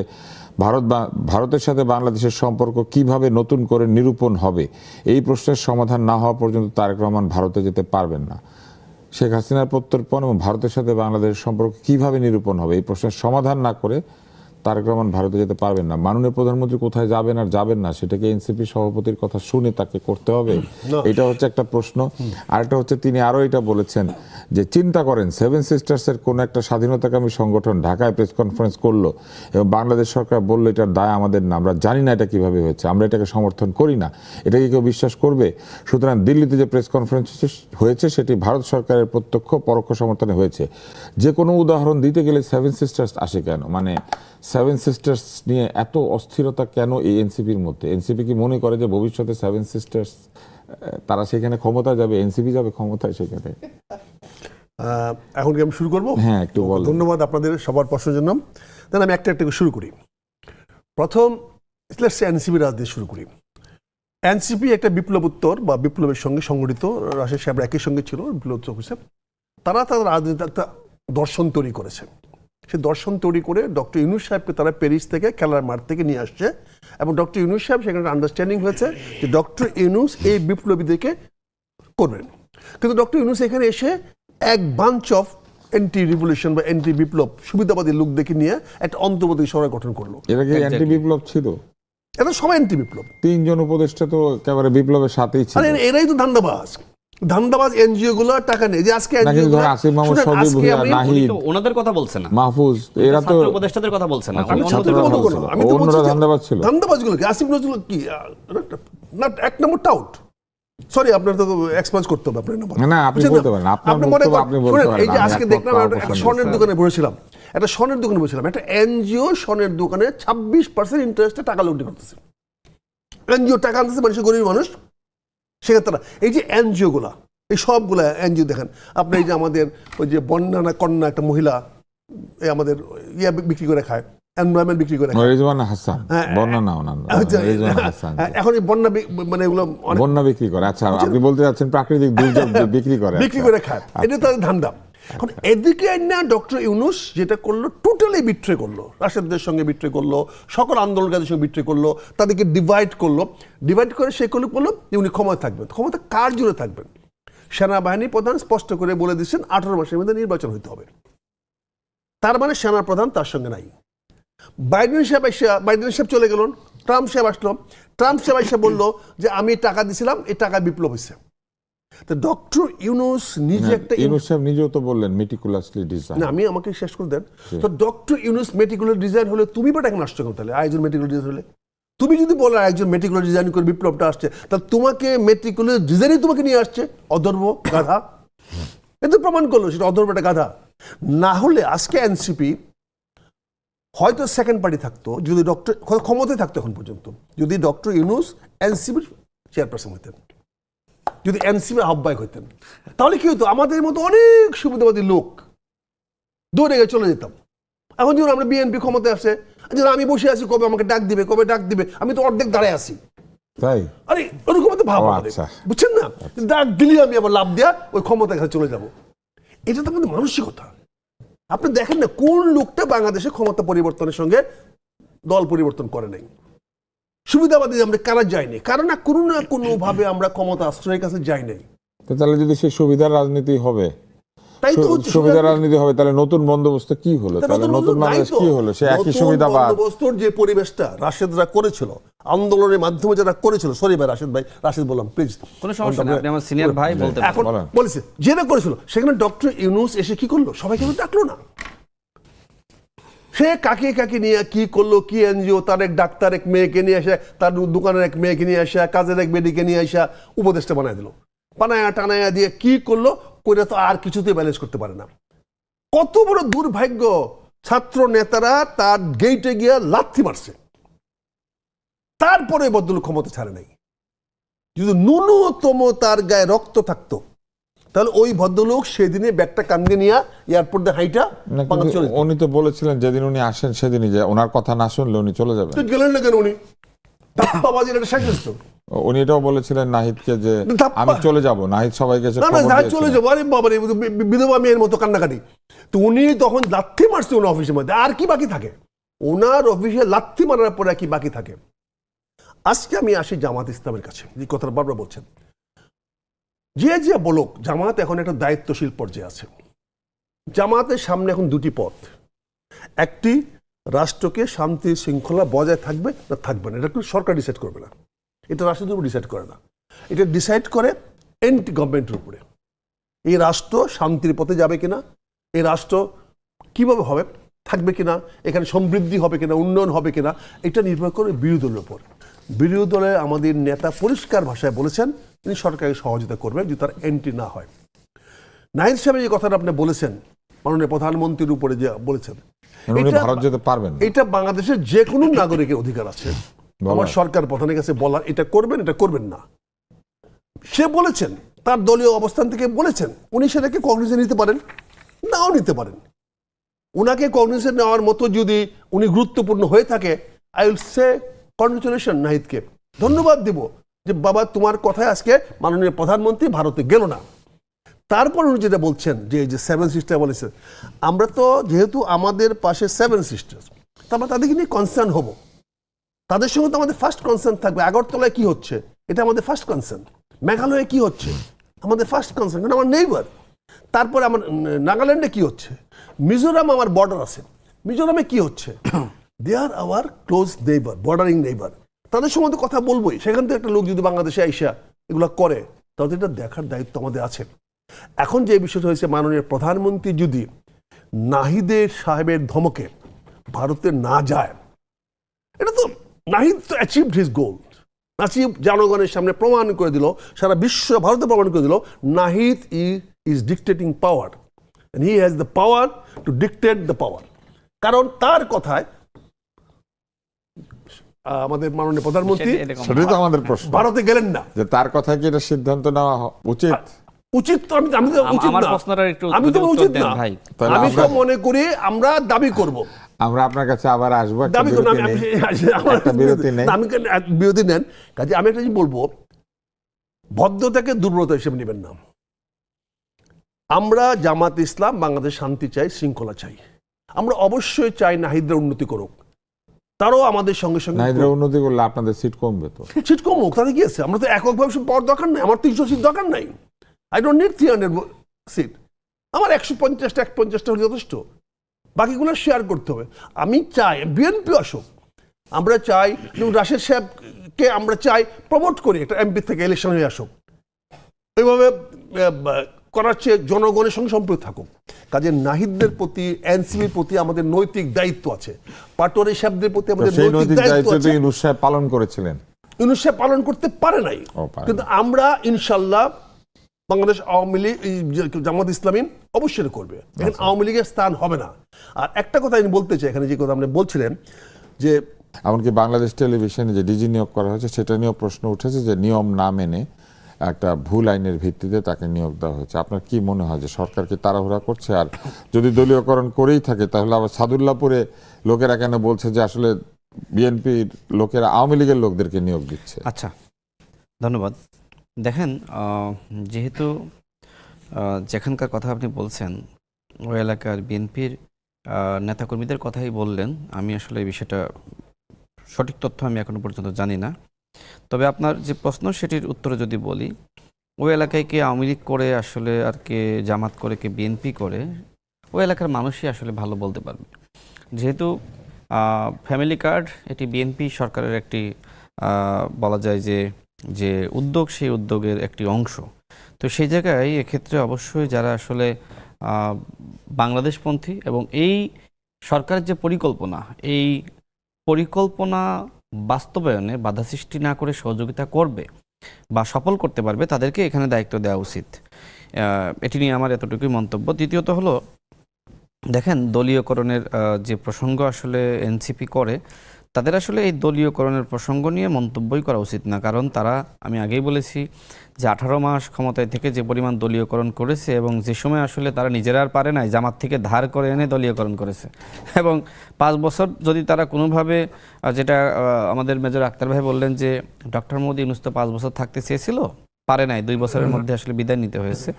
ভারতের সাথে বাংলাদেশের সম্পর্ক কিভাবে নতুন করে নিরূপণ হবে, এই প্রশ্নের সমাধান না হওয়া পর্যন্ত তারেক রহমান ভারতে যেতে পারবেন না। শেখ হাসিনার প্রত্যর্পণ এবং ভারতের সাথে বাংলাদেশের সম্পর্ক কিভাবে নিরূপণ হবে, এই প্রশ্নের সমাধান না করে তারেক রহমান ভারতে যেতে পারবেন না। মাননীয় প্রধানমন্ত্রী কোথায় যাবেন আর যাবেন না, সেটাকে এনসিপি সভাপতির কথা শুনে তাকে করতে হবে, এটা হচ্ছে একটা প্রশ্ন। আরেকটা হচ্ছে তিনি আরো এটা বলেছেন যে চিন্তা করেন, 7 সিস্টার্সের কোন একটা স্বাধীনতাকামী সংগঠন ঢাকায় প্রেস কনফারেন্স করলো এবং বাংলাদেশ সরকার বললো এটার দায় আমাদের না, আমরা জানি না এটা কিভাবে হয়েছে, আমরা এটাকে সমর্থন করি না, এটাকে কেউ বিশ্বাস করবে? সুতরাং দিল্লিতে যে প্রেস কনফারেন্স হয়েছে সেটি ভারত সরকারের প্রত্যক্ষ পরোক্ষ সমর্থনে হয়েছে। যে কোনো উদাহরণ দিতে গেলে 7 সিস্টার্স আসে কেন? মানে 7 সিস্টার্স নিয়ে এত অস্থিরতা কেন এই এনসিপির মধ্যে? এনসিপি কি মনে করে যে ভবিষ্যতে 7 সিস্টার্স তারা সেখানে ক্ষমতায় যাবে, এনসিপি যাবে ক্ষমতায় সেখানে? এখন কি আমি শুরু করবো? হ্যাঁ, একটু বলুন। ধন্যবাদ আপনাদের সবার প্রশ্নের জন্য। তাহলে আমি একটা করে শুরু করি। প্রথম এনসিপি রাজনীতি শুরু করি। এনসিপি একটা বিপ্লবোত্তর বা বিপ্লবের সঙ্গে সংগঠিত, রাশেদ সাহেব একই সঙ্গে ছিল বিপ্লব হিসেবে, তারা তাদের রাজনীতি একটা দর্শন তৈরি করেছে। সে দর্শন তৈরি করে ডক্টর ইউনূস সাহেবকে তারা প্যারিস থেকে খেলার মাঠ থেকে নিয়ে আসছে, এবং ডক্টর ইউনূস সাহেব সেখানে আন্ডারস্ট্যান্ডিং হয়েছে যে ডক্টর ইউনূস এই বিপ্লবীদেরকে করবেন। কিন্তু ডক্টর ইউনূস এখানে এসে এক বাঞ্চ অফ অ্যান্টি রিভলিউশন বা অ্যান্টি বিপ্লব সুবিধাবাদী লোকদেরকে নিয়ে একটা অন্তর্বর্তী সরকার গঠন করলো। এটা কি অ্যান্টি বিপ্লব ছিল? এটা সবাই অ্যান্টি বিপ্লব। 3 জন উপদেষ্টা তো একেবারে বিপ্লবের সাথেই ছিল। আরে এরাই তো ধান্দাবাজ এনজিও গুলো টাকা নেই। যে আজকে এনজিও গুলো, আসিফ মাহমুদ, সবই ভুইয়া, নাহিদ, ওনাদের কথা বলছে না, মাহফুজ, এরা তো ছাত্র উপদেষ্টাদের কথা বলছে না, আমি ছাত্রদের কথা বলবো না, আমি তো বলছি অন্যরা ধান্দাবাজ ছিল। ধান্দাবাজ গুলো কি আসিফ নজরুল কি না এক নম্বর টাউট? সরি, আপনার তো এক্সপান্স করতে হবে আপনার নাম্বার। না, আপনি বলতে পারেন, আপনার বক্তব্য আপনি বলতে পারেন। এই যে আজকে দেখলাম একটা স্বর্ণের দোকানে বসেছিলাম, একটা এনজিও স্বর্ণের দোকানে 26% ইন্টারেস্টে টাকা লুটি করতেছে। এনজিও টাকা আনতেছে মানুষের, গরিব মানুষ, সেখানে তারা এই যে এনজিও গুলা, এই সবগুলা এনজিও দেখেন আপনি, এই যে আমাদের ওই যে বন্যা না কন্যা একটা মহিলা এই আমাদের ইয়া বিক্রি করে খায়, এনভায়রনমেন্ট বিক্রি করে খায়, রিজওয়ানা হাসান, বন্যা না ওনার নাম, রিজওয়ানা হাসান। এখন এই বন্যা মানে এগুলো বন্যা বিক্রি করে। আচ্ছা, আপনি বলতে যাচ্ছেন প্রাকৃতিক দুর্যোগ বিক্রি করে খায়, এটা তাদের ধান্দা। এখন এদিকে না ডক্টর ইউনূস যেটা করলো, টোটালি বিট্রে করলো, রাশেদদের সঙ্গে বিট্রে করলো, সকল আন্দোলনকারীদের সঙ্গে বিট্রে করলো, তাদেরকে ডিভাইড করে সে করলো যে উনি ক্ষমতা থাকবেন। ক্ষমতা কার জুড়ে থাকবেন? সেনাবাহিনী প্রধান স্পষ্ট করে বলে দিচ্ছেন 18 মাসের মধ্যে নির্বাচন হতে হবে। তার মানে সেনা প্রধান তার সঙ্গে নাই। বাইডেন সাহেব চলে গেলেন, ট্রাম্প সাহেব আসলো, ট্রাম্প সাহেব এসে বললো যে আমি টাকা দিছিলাম, এই টাকা বিপ্লব হয়েছে। তো ডক্টর ইউনূস নিজে একটা, ইউনূস সাহেব নিজেও তো বললেন মেটিকুলাসলি ডিজাইন। না, আমি আমাকে শেষ করে দেন। তো ডক্টর ইউনূস মেটিকুলার ডিজাইন হলে তুমি বা টাকা নষ্ট করতে, তাহলে আরেকজন মেটিকুলার ডিজাইন হলে তুমি যদি বলো একজন মেটিকুলার ডিজাইন করে বিপ্লবটা আসছে, তাহলে তোমাকে মেটিকুলার ডিজাইনই তোমাকে নিয়ে আসছে, অধর্ব গাধা। এটা প্রমাণ করলো সেটা অধর্ব একটা গাধা। না হলে আজকে এনসিপি হয়তো সেকেন্ড পার্টি থাকতো, যদি ডক্টর ক্ষমতায় থাকতো এখন পর্যন্ত, যদি ডক্টর ইউনূস এনসিপির চেয়ারপারসন হতেন, যদি এনসিপি আহ্বায়ক হইতেন, তাহলে কি হতো? আমাদের মতো অনেক সুবিধাবাদী লোক দৌড়ে গিয়ে চলে যেতাম। এখন যখন আমরা বিএনপি ক্ষমতায় আসে, আমি বসে আছি, কবে আমাকে ডাক দিবে, আমি তো অর্ধেক দাঁড়ায় আছি। তাই আরে ওরকম তো ভাব, বুঝছেন না? ডাক দিলে আমি আবার লাভ দেওয়া ওই ক্ষমতার কাছে চলে যাব। এটা তো আমাদের মানসিকতা। আপনি দেখেন না কোন লোকটা বাংলাদেশে ক্ষমতা পরিবর্তনের সঙ্গে দল পরিবর্তন করে নাই। সুবিধাবাদী আমরা কারা যায়নি, কারণ না কোনো ভাবে আমরা ক্ষমতা আশ্রয়ের কাছে যাই নাই। তাহলে যদি সেই সুবিধার রাজনীতি হবে, তাই তো সুবিধার রাজনীতি হবে, তাহলে নতুন বন্দোবস্ত কি হলো? তাহলে নতুন বাংলাদেশ কি হলো? সে একই সুবিধাবাদ বন্দোবস্তর যে পরিবেশটা রাশেদরা করেছিল, আন্দোলনের মাধ্যমে যারা করেছিল, সরি ভাই রাশেদ বললাম প্লিজ, কোনো সমস্যা নেই, আপনি আমার সিনিয়র ভাই, বলতে পারেন। এখন বলেছে যেটা করেছিল, সেখানে ডক্টর ইউনূস এসে কি করলো? সবাইকে ডাকলো না। সে কাকে নিয়ে কি করলো, কি এনজিও, তার এক ডাক্তার এক মেয়েকে নিয়ে আসে, তার দোকানের এক মেয়েকে নিয়ে আসা, কাজের এক মেয়েকে নিয়ে আসা উপদেষ্টা বানায় দিল, বানায়া টানায়া দিয়ে কি করলো, করে তো আর কিছুতে ব্যালেন্স করতে পারে না। কত বড় দুর্ভাগ্য, ছাত্র নেতারা তার গেইটে গিয়ে লাথি মারছে, তারপরে বদল ক্ষমতা ছাড়ে নাই। যদি ন্যূনতম তার গায়ে রক্ত থাকতো, তাহলে ওই ভদ্রলোক সেদিনে ব্যাগটা কান্দে নিয়ে এয়ারপোর্ট দিয়ে হাইটা চলে। উনি তো বলেছিলেন যেদিন উনি আসেন সেদিনই যে ওনার কথা না শুনলে উনি চলে যাবেন। গেলেন না কেন? উনি ধাপ্পাবাজির একটা শেষ। উনি এটাও বলেছিলেন নাহিদকে যে আমি চলে যাব, নাহিদ সবাইকে চলে যাবো। আরে বাবা রে, বিধবা মেয়ের মতো কান্নাকাটি। তো উনি তখন লাথি মারছে ওনার অফিসের মধ্যে, আর কি বাকি থাকে? ওনার অফিসে লাথি মারার পরে কি বাকি থাকে? আজকে আমি আসি জামাত ইসলামের কাছে, যে কথাটা বারবার বলছেন, যে বলুক জামাত এখন একটা দায়িত্বশীল পর্যায়ে আছে। জামাতের সামনে এখন দুটি পথ, একটি রাষ্ট্রকে শান্তি শৃঙ্খলা বজায় থাকবে না থাকবে না, এটা কিন্তু সরকার ডিসাইড করবে না, এটা রাষ্ট্রের উপর ডিসাইড করে না, এটা ডিসাইড করে এন্টি গভর্নমেন্টের উপরে। এই রাষ্ট্র শান্তির পথে যাবে কিনা, এই রাষ্ট্র কিভাবে হবে, থাকবে কিনা, এখানে সমৃদ্ধি হবে কিনা, উন্নয়ন হবে কিনা, এটা নির্ভর করে বিরোধী দলের উপর। বিরোধী দলে আমাদের নেতা পরিষ্কার ভাষায় বলেছেন তিনি সরকারকে সহযোগিতা করবেন যদি তার এন্ট্রি না হয়। নাহিদ সাহেব যে কথাটা আপনি বলেছেন, মাননীয় প্রধানমন্ত্রীর উপরে যে বলেছেন, এটা বাংলাদেশের যে কোনো নাগরিকের অধিকার আছে আমার সরকার প্রধানের কাছে বলার, এটা করবেন এটা করবেন না। সে বলেছেন, তার দলীয় অবস্থান থেকে বলেছেন, উনি সেটাকে কগনিজেন্স নিতে পারেন, নাও নিতে পারেন। উনাকে কগনিজেন্স নেওয়ার মতো যদি উনি গুরুত্বপূর্ণ হয়ে থাকে, আই উইল সে কনগ্রাচুলেশন নাহিদকে, ধন্যবাদ দিব। যে বাবা তোমার কথায় আজকে মাননীয় প্রধানমন্ত্রী ভারতে গেল না। তারপর উনি যেটা বলছেন যে এই যে 7 সিস্টার বলেছে, আমরা তো যেহেতু আমাদের পাশে 7 সিস্টার্স, তারপর তাদেরকে নিয়ে কনসার্ন হব, তাদের সঙ্গে তো আমাদের ফার্স্ট কনসার্ন থাকবে। আগরতলায় কি হচ্ছে এটা আমাদের ফার্স্ট কনসার্ন, মেঘালয়ে কি হচ্ছে আমাদের ফার্স্ট কনসার্ন, কারণ আমার নেইবার। তারপরে আমার নাগাল্যান্ডে কি হচ্ছে, মিজোরাম আমার বর্ডার আছে, মিজোরামে কি হচ্ছে, they are our close neighbour, bordering neighbour, তাদের সঙ্গে তো কথা বলবোই। সেখান থেকে একটা লোক যদি বাংলাদেশে আইসা এগুলো করে, তাহলে এটা দেখার দায়িত্ব আমাদের আছে। এখন যে বিষয়টা হয়েছে, মাননীয় প্রধানমন্ত্রী যদি নাহিদের সাহেবের ধমকে ভারতে না যায়, এটা তো নাহিদ তো অ্যাচিভড হিজ গোল। নাহিদ জনগণের সামনে প্রমাণ করে দিল, সারা বিশ্ব ভারতে প্রমাণ করে দিল, Nahid is dictating power, and he has the power to dictate the power. কারণ তার কথায় আমাদের মাননীয় প্রধানমন্ত্রী সেটাই তো আমাদের প্রশ্ন, ভারতে গেলেন না, যে তার কথায় কি এটা সিদ্ধান্ত নেওয়া উচিত? উচিত তো আমি তো উচিত আমার না, প্রশ্নটা একটু আমি তো উচিত না ভাই। আমি তো মনে করি আমরা দাবি করব, আমরা আপনার কাছে আবার আসবো, একটা দাবি করব। বিরতি নেই। আমি বিরতি নেন কাজে আমি একটা জিনিস বলবো, ভদ্রতাকে দুর্বলতা হিসেবে নেবেন না। আমরা জামাত ইসলাম বাংলাদেশ শান্তি চাই, শৃঙ্খলা চাই। আমরা অবশ্যই চাই নাহিদরা উন্নতি করুক, তারও আমাদের সঙ্গে সঙ্গে নাহিদরা উন্নতি করলে আপনাদের সিট কমবে তো। সিট কমুক, তাতে কি আছে? আমরা তো এককভাবে পাওয়ার দরকার নাই, আমার 300 সিট দরকার নাই। আই ডোন্ট নিড 300 সিট, আমার 150টা 150টা হলে যথেষ্ট, বাকিগুলো শেয়ার করতে হবে। আমি চাই বিএনপি আসুক, আমরা চাই যেমন রাশেদ সাহেবকে আমরা চাই প্রমোট করি, একটা এমপি থেকে ইলেকশন হয়ে আসুক, ওইভাবে করার চেয়ে জনগণের সঙ্গে সম্পৃক্ত থাকুক। কাজে নাহিদদের প্রতি, এনসিবির প্রতি আমাদের নৈতিক দায়িত্ব আছে, পাটোয়ারি সাহেবদের প্রতি আমাদের সেই নৈতিক নৈতিক দায়িত্ব দায়িত্ব আছে। ইউনূস সাহেব পালন করেছিলেন, ইউনূস সাহেব পালন করতে পারে নাই, কিন্তু আমরা ইনশাল্লাহ বাংলাদেশ আওয়ামী লীগ, জামাত ইসলামী অবশ্যই করবে, এখানে আওয়ামী লীগের স্থান হবে না। আর একটা কথা আমি বলতে চাই, এখানে যে কথা আপনি বলছিলেন যে এমনকি বাংলাদেশ টেলিভিশনে যে ডিজি নিয়োগ করা হয়েছে সেটা নিয়েও প্রশ্ন উঠেছে যে নিয়ম না মেনে একটা ভুল আইনের ভিত্তিতে তাকে নিয়োগ দেওয়া হয়েছে। আপনার কি মনে হয় যে সরকার কি তাড়াহুড়া করছে? আর যদি দলীয়করণ করেই থাকে তাহলে আবার সাদুল্লাপুরে লোকেরা কেন বলছে যে আসলে বিএনপির লোকেরা আওয়ামী লীগের লোকদেরকে নিয়োগ দিচ্ছে? আচ্ছা, ধন্যবাদ। দেখেন, যেহেতু যেখানকার কথা আপনি বলছেন ওই এলাকার বিএনপির নেতাকর্মীদের কথাই বললেন, আমি আসলে এই বিষয়টা সঠিক তথ্য আমি এখনো পর্যন্ত জানি না। তবে আপনার যে প্রশ্ন সেটির উত্তরে যদি বলি, ওই এলাকায় কে আওয়ামী লীগ করে আসলে আর কে জামাত করে কে বিএনপি করে, ওই এলাকার মানুষই আসলে ভালো বলতে পারবে। যেহেতু ফ্যামিলি কার্ড এটি বিএনপি সরকারের একটি বলা যায় যে উদ্যোগ, সেই উদ্যোগের একটি অংশ। তো সেই জায়গায় এক্ষেত্রে অবশ্যই যারা আসলে বাংলাদেশপন্থী এবং এই সরকারের যে পরিকল্পনা, এই পরিকল্পনা বাস্তবায়নে বাধা সৃষ্টি না করে সহযোগিতা করবে বা সফল করতে পারবে, তাদেরকে এখানে দায়িত্ব দেওয়া উচিত। এটি নিয়ে আমার এতটুকুই মন্তব্য। দ্বিতীয়ত হলো, দেখেন দলীয়করণের যে প্রসঙ্গ আসলে এনসিপি করে, তাদের আসলে এই দলীয়করণের প্রসঙ্গ নিয়ে মন্তব্যই করা উচিত না। কারণ তারা, আমি আগেই বলেছি যে 18 মাস ক্ষমতায় থেকে যে পরিমাণ দলীয়করণ করেছে এবং যে সময় আসলে তারা নিজেরা আর পারে নাই, জামাত থেকে ধার করে এনে দলীয়করণ করেছে। এবং 5 বছর যদি তারা কোনোভাবে, যেটা আমাদের মেজর আক্তার ভাই বললেন যে ডক্টর মোহাম্মদ ইউনূস তো 5 বছর থাকতে চেয়েছিল, পারে নাই, 2 বছরের মধ্যে আসলে বিদায় নিতে হয়েছে।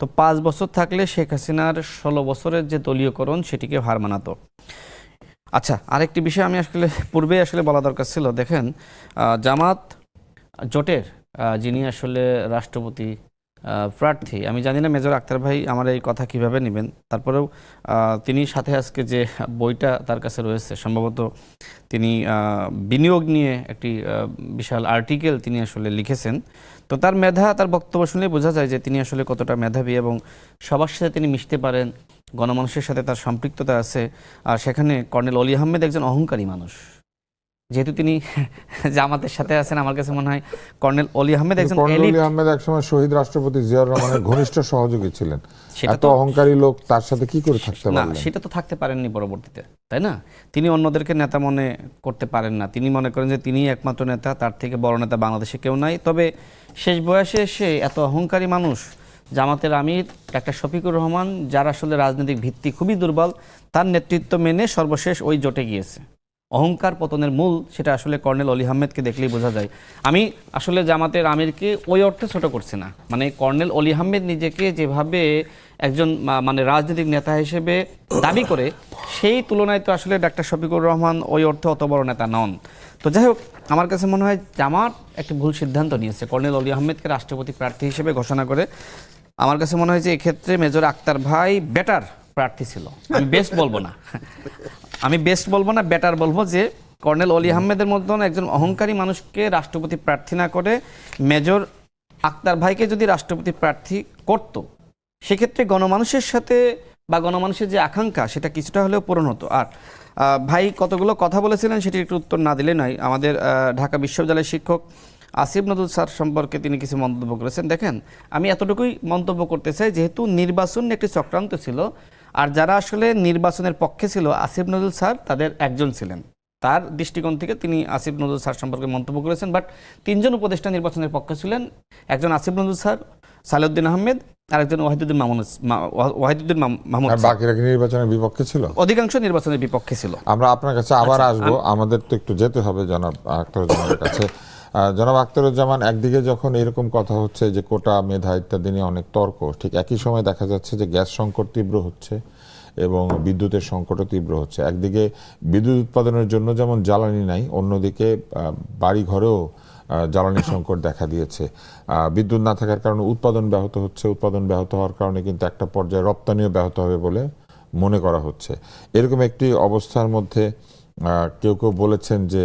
তো 5 বছর থাকলে শেখ হাসিনার 16 বছরের যে দলীয়করণ সেটিকে হার মানাতো। আচ্ছা, আরেকটি বিষয় আমি আসলে পূর্বে আসলে বলা দরকার ছিল। দেখেন, জামাত জোটের যিনি আসলে রাষ্ট্রপতি প্রার্থী, আমি জানি না মেজর আক্তার ভাই আমার এই কথা কিভাবে নেবেন, তারপরেও তিনি সাথে আজকে যে বইটা তার কাছে রয়েছে, সম্ভবত তিনি বিনিয়োগ নিয়ে একটি বিশাল আর্টিকেল তিনি আসলে লিখেছেন। তো তার মেধা, তার বক্তব্য শুনে বোঝা যায় যে তিনি আসলে কতটা মেধাবী এবং সবার সাথে তিনি মিশতে পারেন, গণমানুষের সাথে তার সম্পৃক্ততা আছে। আর সেখানে কর্নেল অলি আহমেদ একজন অহংকারী মানুষ, যেহেতু তিনি জামাতের সাথে আছেন, আমার কাছে মনে হয় কর্নেল অলি আহমেদ একজন কর্নেল অলি আহমেদ একসময় শহীদ রাষ্ট্রপতি জিয়াউর রহমানের ঘনিষ্ঠ সহযোগী ছিলেন। সেটা এত অহংকারী লোক তার সাথে কি করে থাকতে না, পারলেন? সেটা তো থাকতে পারেননি পরবর্তীতে, তাই না? তিনি অন্যদেরকে নেতা মনে করতে পারেন না, তিনি মনে করেন যে তিনিই একমাত্র নেতা, তার থেকে বড় নেতা বাংলাদেশে কেউ নাই। তবে শেষ বয়সে এসে এত অহংকারী মানুষ, জামাতের আমির ডাক্তার শফিকুর রহমান, যার আসলে রাজনৈতিক ভিত্তি খুবই দুর্বল, তার নেতৃত্ব মেনে সর্বশেষ ওই জোটে গিয়েছে। অহংকার পতনের মূল, সেটা আসলে কর্নেল অলি আহমেদকে দেখলেই বোঝা যায়। আমি আসলে জামাতের আমিরকে ওই অর্থে ছোট করছি না, মানে কর্নেল অলি আহমেদ নিজেকে যেভাবে একজন মানে রাজনৈতিক নেতা হিসেবে দাবি করে, সেই তুলনায় তো আসলে ডাক্তার শফিকুর রহমান ওই অর্থে অত বড় নেতা নন। তো যাই হোক, আমার কাছে মনে হয় জামাত একটি ভুল সিদ্ধান্ত নিয়েছে কর্নেল অলি আহমেদকে রাষ্ট্রপতি প্রার্থী হিসেবে ঘোষণা করে। আমার কাছে মনে হয় যে এক্ষেত্রে মেজর আক্তার ভাই বেটার প্রার্থী ছিল। আমি বেস্ট বলবো না, বেটার বলবো যে কর্নেল অলি আহমেদের মতন একজন অহংকারী মানুষকে রাষ্ট্রপতি প্রার্থী না করে মেজর আক্তার ভাইকে যদি রাষ্ট্রপতি প্রার্থী করত, সেক্ষেত্রে গণমানুষের সাথে বা গণমানুষের যে আকাঙ্ক্ষা সেটা কিছুটা হলেও পূরণ হতো। আর ভাই কতগুলো কথা বলেছিলেন সেটির একটু উত্তর না দিলে নয়। আমাদের ঢাকা বিশ্ববিদ্যালয়ের শিক্ষক আসিফ নজরুল স্যার সম্পর্কে তিনি কিছু মন্তব্য করেছেন। দেখেন, আমি এতটুকুই মন্তব্য করতে চাই, যেহেতু নির্বাচন একটি চক্রান্ত ছিল, আর যারা আসলে নির্বাচনের পক্ষে ছিল আসিফ নজরুল স্যার তাদের একজন ছিলেন। তার দৃষ্টিকোণ থেকে তিনি আসিফ নজরুল স্যার সম্পর্কে মন্তব্য করেছেন। বাট তিনজন উপদেষ্টা নির্বাচনের পক্ষে ছিলেন, একজন আসিফ নজরুল স্যার, সালেউদ্দিন আহমেদ, আর একজন ওয়াহিদুদ্দিন মাহমুদ। বাকিরা কি নির্বাচনের বিপক্ষে ছিল? অধিকাংশ নির্বাচনের বিপক্ষে ছিল। আমরা আপনার কাছে আবার আসবো, আমাদের তো একটু যেতে হবে জনাব আখতারুজ্জামানের কাছে। জনাব আখতারুজ্জামান, একদিকে যখন এরকম কথা হচ্ছে যে কোটা মেধা ইত্যাদি নিয়ে অনেক তর্ক, ঠিক একই সময় দেখা যাচ্ছে যে গ্যাস সংকট তীব্র হচ্ছে এবং বিদ্যুতের সংকটও তীব্র হচ্ছে। একদিকে বিদ্যুৎ উৎপাদনের জন্য যেমন জ্বালানি নাই, অন্যদিকে বাড়ি ঘরেও জ্বালানি সংকট দেখা দিয়েছে। বিদ্যুৎ না থাকার কারণে উৎপাদন ব্যাহত হচ্ছে, উৎপাদন ব্যাহত হওয়ার কারণে কিন্তু একটা পর্যায়ে রপ্তানিও ব্যাহত হবে বলে মনে করা হচ্ছে। এরকম একটি অবস্থার মধ্যে কেউ কেউ বলেছেন যে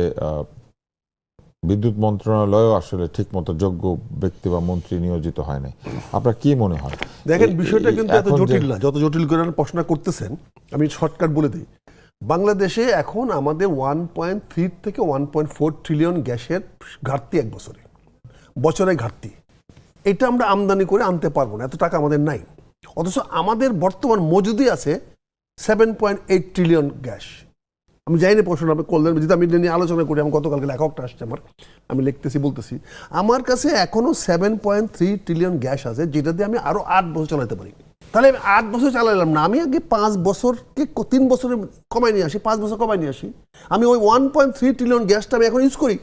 বিদ্যুৎ মন্ত্রণালয়ও আসলে ঠিকমতো যোগ্য ব্যক্তি বা মন্ত্রী নিয়োজিত হয় নাই। আপনার কি মনে হয়? দেখেন, বিষয়টা কিন্তু এত জটিল না যত জটিল করে প্রশ্ন করতেছেন। আমি শর্টকাট বলে দিই, বাংলাদেশে এখন আমাদের 1.3 থেকে 1.4 ট্রিলিয়ন গ্যাসের ঘাটতি এক বছরে ঘাটতি। এটা আমরা আমদানি করে আনতে পারবো না, এত টাকা আমাদের নাই। অথচ আমাদের বর্তমান মজুদি আছে 7.8 ট্রিলিয়ন গ্যাস। আমি জানি না প্রশ্ন আপনি করলেন, যেটা আমি নিয়ে আলোচনা করি। আমি গতকালকে লেখকটা আসছে আমার, আমি লিখতেছি বলতেছি আমার কাছে এখনো 7.3 ট্রিলিয়ন গ্যাস আছে, যেটা দিয়ে আমি আরো 8 বছর চালাতে পারি। তাহলে আমি 8 বছর চালালাম না, আমি আগে 5 বছরকে 3 বছরে কমাই নিয়ে আসি, 5 বছর কমাই নিয়ে আসি। আমি ওই 1.3 ট্রিলিয়ন গ্যাসটা আমি এখন ইউজ করি।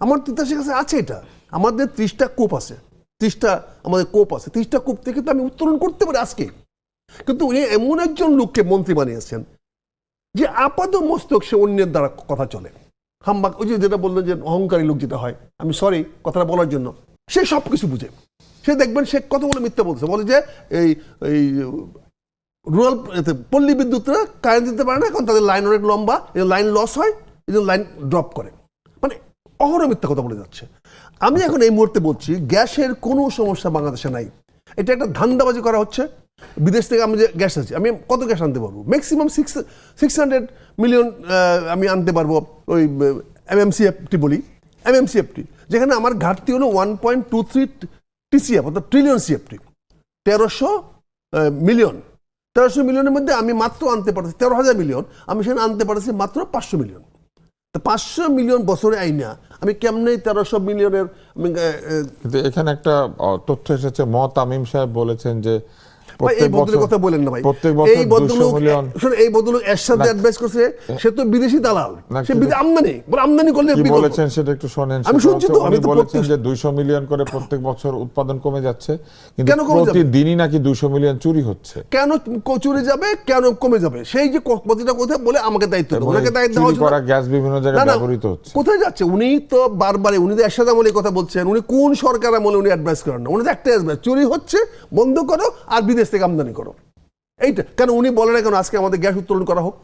আমার তিতাসের কাছে আছে এটা। আমাদের 30টা কূপ আছে, 30টা আমাদের কূপ আছে, 30টা কূপ থেকে তো আমি উত্তোলন করতে পারি আজকে। কিন্তু উনি এমন একজন লোককে মন্ত্রী বানিয়েছেন যে আপাত মস্তক সে অন্যের দ্বারা কথা চলে। হাম্বাক, ওই যে যেটা বললেন যে অহংকারী লোক যেটা হয়, আমি সরি কথাটা বলার জন্য, সে সব কিছু বুঝে। সে দেখবেন সে কত বলে মিথ্যা বলছে, বলে যে এই রুরাল পল্লী বিদ্যুৎরা কারেন্ট দিতে পারে না, কারণ তাদের লাইন অনেক লম্বা, এই লাইন লস হয়, এই জন্য লাইন ড্রপ করে। মানে অহরহ মিথ্যা কথা বলে যাচ্ছে। আমি এখন এই মুহূর্তে বলছি গ্যাসের কোনো সমস্যা বাংলাদেশে নাই। এটা একটা ধান্দাবাজি করা হচ্ছে। বিদেশ থেকে আমি যে গ্যাস আছি, আমি কত গ্যাস আনতে পারবো? ম্যাক্সিমাম 600 মিলিয়ন আমি আনতে পারবো। ওই এমএমসিএফটি বলি, এমএমসিএফটি, যেখানে আমার ঘাটতি হলো 1.23 টিসিএফ, অর্থাৎ ট্রিলিয়ন সিএফটি, 1300 মিলিয়ন। 1300 মিলিয়নের মধ্যে আমি মাত্র আনতে পারছি 13,000 মিলিয়ন, আমি সেখানে আনতে পারছি মাত্র 500 মিলিয়ন। তো 500 মিলিয়ন বছরে আইনা আমি কেমনে 1300 মিলিয়নের। কিন্তু এখানে একটা তথ্য এসেছে, তামিম সাহেব বলেছেন যে এই বদলের কথা বলেন না ভাই। এই বদলুক এর সাথে অ্যাডভাইস করছে, সে তো বিদেশি দালাল, সে আমদানি করলে কি বলেছেন সেটা একটু শুনেন। আমি শুনছি তো, আমি তো বলেছেন যে 200 মিলিয়ন করে প্রত্যেক বছর উৎপাদন কমে যাচ্ছে, কিন্তু প্রতিদিনই নাকি 200 মিলিয়ন চুরি হচ্ছে। কেন চুরি যাবে, কেন কমে যাবে? সেই যে প্রতিটা কথা বলে আমাকে দায়িত্ব দেবো, ওনাকে দায়িত্ব দেওয়া করা গ্যাস বিভিন্ন জায়গায় ব্যবহৃত হচ্ছে। কোথায় যাচ্ছে? উনি তো বারবারে, উনি তো এরশাদ আমলে কথা বলছেন। উনি কোন সরকার আমলে উনি অ্যাডভাইস করেন না? উনি তো একটাই অ্যাডভাইস, চুরি হচ্ছে বন্ধ করো আর বিদেশ থেকে আমদানি করো। এইটা কেন উনি বলে না কেন আজকে আমাদের গ্যাস উত্তোলন করা হোক?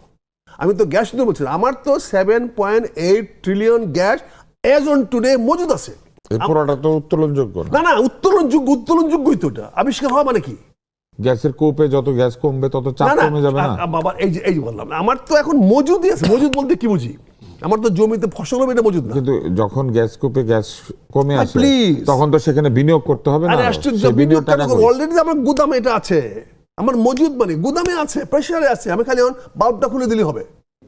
আমি তো গ্যাস নিয়ে বলছি, আমার তো 7.8 trillion gas as on today মজুদ আছে। এই পুরোটা তো উত্তোলনযোগ্য না। না, উত্তোলনযোগ্যই তো এটা। আবিষ্কার হওয়া মানে কি? গ্যাসের কূপে যত গ্যাস কমবে তত চাপ কমে যাবে না বাবা? এই যে বললাম, আমার তো এখন মজুদই আছে। মজুদ বলতে কি বুঝি? আমার তো জমিতে ফসল হবে, এটা মজুদ না। কিন্তু যখন গ্যাস কূপে গ্যাস কমে আসে তখন তো সেখানে বিনিয়োগ করতে হবে না? অলরেডি আমার গুদামে এটা আছে, আমার মজুদ মানে গুদামে আছে, প্রেসারে আছে। আমি খালি এখন বাল্বটা খুলে দিলে হবে।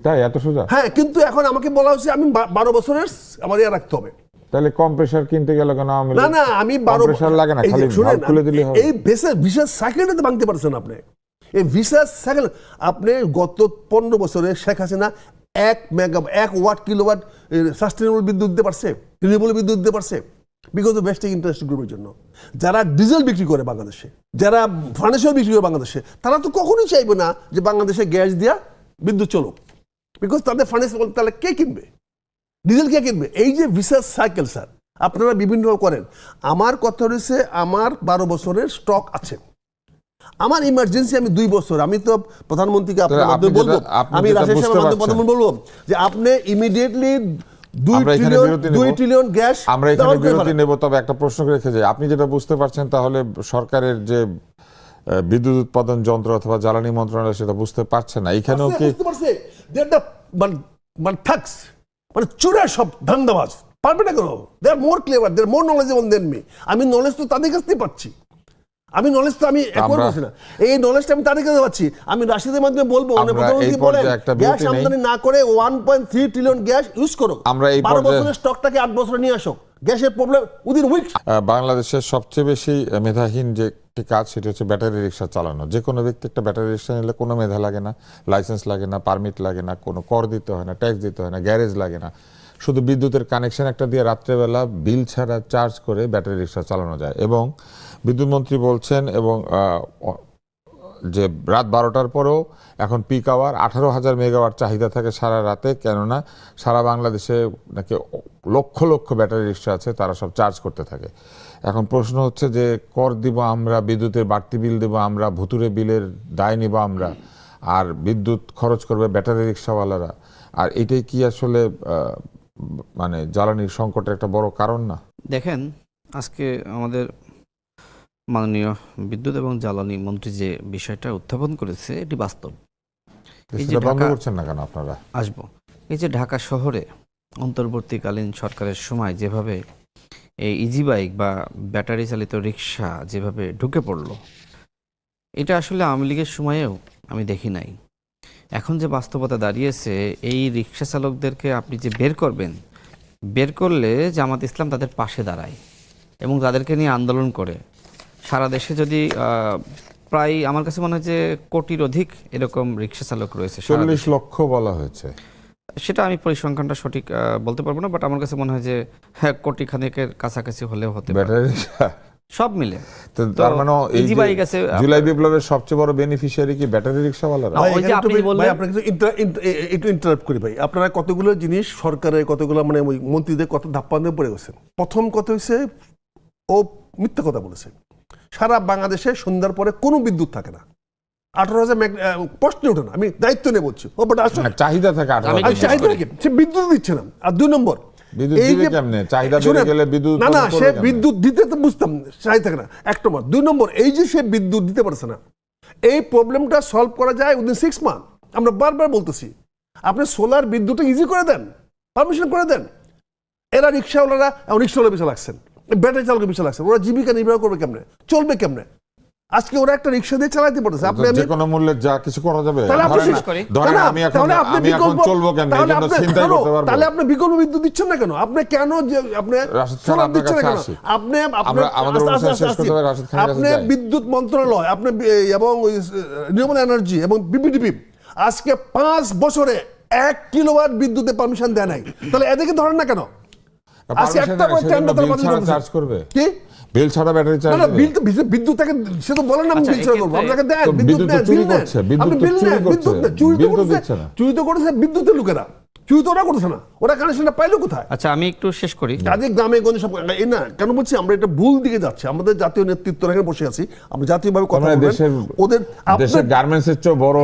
তাই এত সোজা? হ্যাঁ, কিন্তু এখন আমাকে বলা হচ্ছে আমি 12 বছরের আমার রাখতে হবে। তাহলে কম্প্রেসার কিনতে গেল কেন? না, আমি 12 প্রেসার লাগে না, খালি বাল্ব খুলে দিলে হবে। এই ভিসা সাইকেলটা তো ভাঙতে পারছেন আপনি। এই ভিসা সাইকেল আপনি গত 15 বছরে Sheikh Hasina 1 watt kilowatt sustainable বিদ্যুৎ দিতে পারছে, রিনিউয়েবল বিদ্যুৎ দিতে পারছে, বিকজ অফ ভেস্টিং ইন্টারেস্ট গ্রুপের জন্য। যারা ডিজেল বিক্রি করে বাংলাদেশে, যারা ফার্নিচার বিক্রি করে বাংলাদেশে, তারা তো কখনোই চাইবে না যে বাংলাদেশে গ্যাস দিয়া বিদ্যুৎ চলুক, বিকজ তাদের ফার্নিচার তাহলে কে কিনবে, ডিজেল কে কিনবে? এই যে ভিসাস সাইকেল স্যার আপনারা বিভিন্নভাবে করেন। আমার কথা হচ্ছে আমার 12 বছরের স্টক আছে, আমার ইমার্জেন্সি আমি 2 বছর, আমি তো প্রধানমন্ত্রীকে আপনার আপনি মাধ্যমে বলবো, আপনি আমি যেটা রাশিয়ার বুঝতে মাধ্যমে পারছেন। প্রধানমন্ত্রী বলবো যে আপনি ইমিডিয়েটলি আমরা এখানে বিরতি নেব। 2 ট্রিলিয়ন গ্যাস আমরা এখানে বিরতি নেব, তবে একটা প্রশ্ন রেখে যাই। আপনি যেটা বুঝতে পারছেন, তাহলে সরকারের যে বিদ্যুৎ উৎপাদন যন্ত্র অথবা জ্বালানি মন্ত্রণালয় সেটা বুঝতে পারছে না। এখানেও কি বুঝতে পারছে মানে থাকস মানে চুরা সব ধান্দাবাজ পারবে না কেন? দে আর মোর ক্লেভার, দে আর মোর নলেজেবল দেন মি। আমি নলেজ তো তাদের কাছ থেকে পাচ্ছি, আমি নলেজ তো আমি একবার বলছি না, এই নলেজটা আমি তাদের কাছে পাচ্ছি। আমি রাশিদের মাধ্যমে বলবো আমরা প্রধানমন্ত্রী এই বলেন পর্যায়ে একটা গ্যাস বিরতি নেই। আমদানি না করে 1.3 ট্রিলিয়ন গ্যাস ইউজ করো, আমরা এই 12 পর্যায়ে বছরের স্টকটাকে 8 বছরে নিয়ে আসো, গ্যাসের প্রবলেম উইদিন উইকস। বাংলাদেশের সবচেয়ে বেশি মেধাহীন যে একটি কাজ, সেটা হচ্ছে ব্যাটারি রিক্সা চালানো। যে কোনো ব্যক্তি একটা ব্যাটারি রিক্সা নিলে কোনো মেধা লাগে না, লাইসেন্স লাগে না, পারমিট লাগে না, কোনো কর দিতে হয় না, ট্যাক্স দিতে হয় না, গ্যারেজ লাগে না। শুধু বিদ্যুতের কানেকশন একটা দিয়ে রাত্রেবেলা বিল ছাড়া চার্জ করে ব্যাটারি রিক্সা চালানো যায়। এবং বিদ্যুৎ মন্ত্রী বলছেন এবং যে রাত 12টার পরেও এখন পিক আওয়ার 18,000 মেগাওয়াট চাহিদা থাকে সারা রাতে, কেননা সারা বাংলাদেশে নাকি লক্ষ লক্ষ ব্যাটারি রিক্সা আছে, তারা সব চার্জ করতে থাকে। এখন প্রশ্ন হচ্ছে যে কর দিব আমরা, বিদ্যুতের বাড়তি বিল দেবো আমরা, ভুতুরে বিলের দায় নিব আমরা, আর বিদ্যুৎ খরচ করবে ব্যাটারি রিক্সাওয়ালারা। আর এটাই কি আসলে মানে জ্বালানির সংকটের একটা বড় কারণ না? দেখেন, আজকে আমাদের মাননীয় বিদ্যুৎ এবং জ্বালানি মন্ত্রী যে বিষয়টা উত্থাপন করেছে এটি বাস্তব। এই যে সেটা বন্ধ ঢাকা করছেন না কেন আপনারা? আসবো, এই যে ঢাকা শহরে অন্তর্বর্তীকালীন সরকারের সময় যেভাবে এই ইজি বাইক বা ব্যাটারি চালিত রিক্সা যেভাবে ঢুকে পড়লো, এটা আসলে আওয়ামী লীগের সময়েও আমি দেখি নাই। এখন যে বাস্তবতা দাঁড়িয়েছে, এই রিক্সা চালকদেরকে আপনি যে বের করবেন, বের করলে জামাত ইসলাম তাদের পাশে দাঁড়ায় এবং তাদেরকে নিয়ে আন্দোলন করে। সারা দেশে যদি প্রায় আমার কাছে মনে হয় যে কোটির অধিক এরকম রিক্সা চালক রয়েছে। 40 লক্ষ বলা হয়েছে, সেটা আমি পরিসংখ্যানটা সঠিক বলতে পারবো না, বাট আমার কাছে মনে হয় যে হ্যাঁ, কোটি খানেকের কাছাকাছি হলেও হতে পারে ব্যাটারি রিক্সা। সব মিলে। তো তার মানে এই ইজি যে বাইক আছে, জুলাই বিপ্লবের সবচেয়ে বড় বেনিফিশিয়ারি কি ব্যাটারি রিক্সাওয়ালারা? ওই যে আপনি বললেন- ভাই আপনাকে একটু ইন্টারাপ্ট করি ভাই। আপনারা কতগুলো জিনিস সরকারের কতগুলো মানে ওই মন্ত্রীদের কত ধাপ্পান্তে পড়ে গেছেন। প্রথম কথা হচ্ছে ও মিথ্যা কথা বলেছে। সারা বাংলাদেশে সন্ধ্যার পরে কোনো বিদ্যুৎ থাকে না, 18,000 প্রশ্নে ওঠে না, আমি দায়িত্ব নিয়ে বলছি। ও বাট আসলে চাহিদা থাকে আমি 18,000 চাহিদা কি? সে বিদ্যুৎ দিচ্ছে না। আর 2 নম্বর, বিদ্যুৎ এই দিবে যে কেমনে? চাহিদা বেড়ে শুনেন, গেলে বিদ্যুৎ না উৎপাদন সে করবে কেমনে? বিদ্যুৎ দিতে তো বুঝতাম চাহিদা থাকে না, 1 নম্বর। 2 নম্বর, এই যে সে বিদ্যুৎ দিতে পারছে না, এই প্রবলেমটা সলভ করা যায় উইদিন 6 মান্থ। আমরা বারবার বলতেছি আপনি সোলার বিদ্যুৎটা ইজি করে দেন, পারমিশন করে দেন। এরা রিক্সাওয়ালারা রিক্সাওয়ালা পিছিয়ে লাগছেন, ব্যাটারি চালকের পিছিয়ে লাগছেন, ওরা জীবিকা নির্বাহ করবে কেমনে, চলবে কেমনে? আজকে ওরা একটা রিক্সা দিয়ে চালাতে পারতেছে। আপনি যে কোনো মূল্যে যা কিছু করা যাবে। তাহলে আপনি ধরেন শেষ করি। ধরেন না, আমি এখন তাহলে আপনি আমি এখন বিকল্প- চলবো কেমনে, এই তাহলে জন্য আপনি- চিন্তাই কেন? করতে পারবো। তাহলে আপনি বিকল্প বিদ্যুৎ দিচ্ছেন না কেন? আপনি কেন যে আপনি রাশিদ খান সোলার আপনার দিচ্ছেন না কাছে কেন? আসি। আপনি আমরা আমাদের অনুষ্ঠান শেষ করতে হবে, রাশিদ খানের কাছে আপনি যাই। বিদ্যুৎ মন্ত্রণালয়, আপনি এবং রিনিউয়েবল এনার্জি এবং বিপিডিপি আজকে 5 বছরে 1 কিলোওয়াট বিদ্যুতের পারমিশন দেয় নাই। তাহলে এদেরকে ধরেন না কেন? আজকে একটা করে টেন্ডার তারা বাতিল করতেছে। চার্জ করবে কি? বিল ছাড়া ব্যাটারি চার্জ না, দিবে? বিল তো বিদ্যুৎ থেকে সে তো বলেন না আমি আচ্ছা, বিল ছাড়া করবো। এক্ষেত্রে- আপনাকে দেন তো বিদ্যুৎ বিদ্যুৎ তো দেন, চুরি বিল দেন। করছে, বিদ্যুৎ আপনি তো বিল চুরি দেন, করছে, বিদ্যুৎ দেন। চুরি তো বিল তো করছে, দিচ্ছে না। চুরি তো করেছে বিদ্যুতের লোকেরা, চুরি তো ওরা করছে না। ওরা কানেকশনটা পাইলো কোথায়? আচ্ছা, আমি একটু শেষ করি। কাজে গ্রামে গঞ্জে সব এই না কেন বলছি, আমরা এটা ভুল দিকে যাচ্ছি। আমাদের জাতীয় নেতৃত্ব এখানে বসে আছি, আমরা জাতীয়ভাবে কথা আমরা বলবেন। দেশের ওদের দেশের আপনার গার্মেন্টসের চেয়ে বড়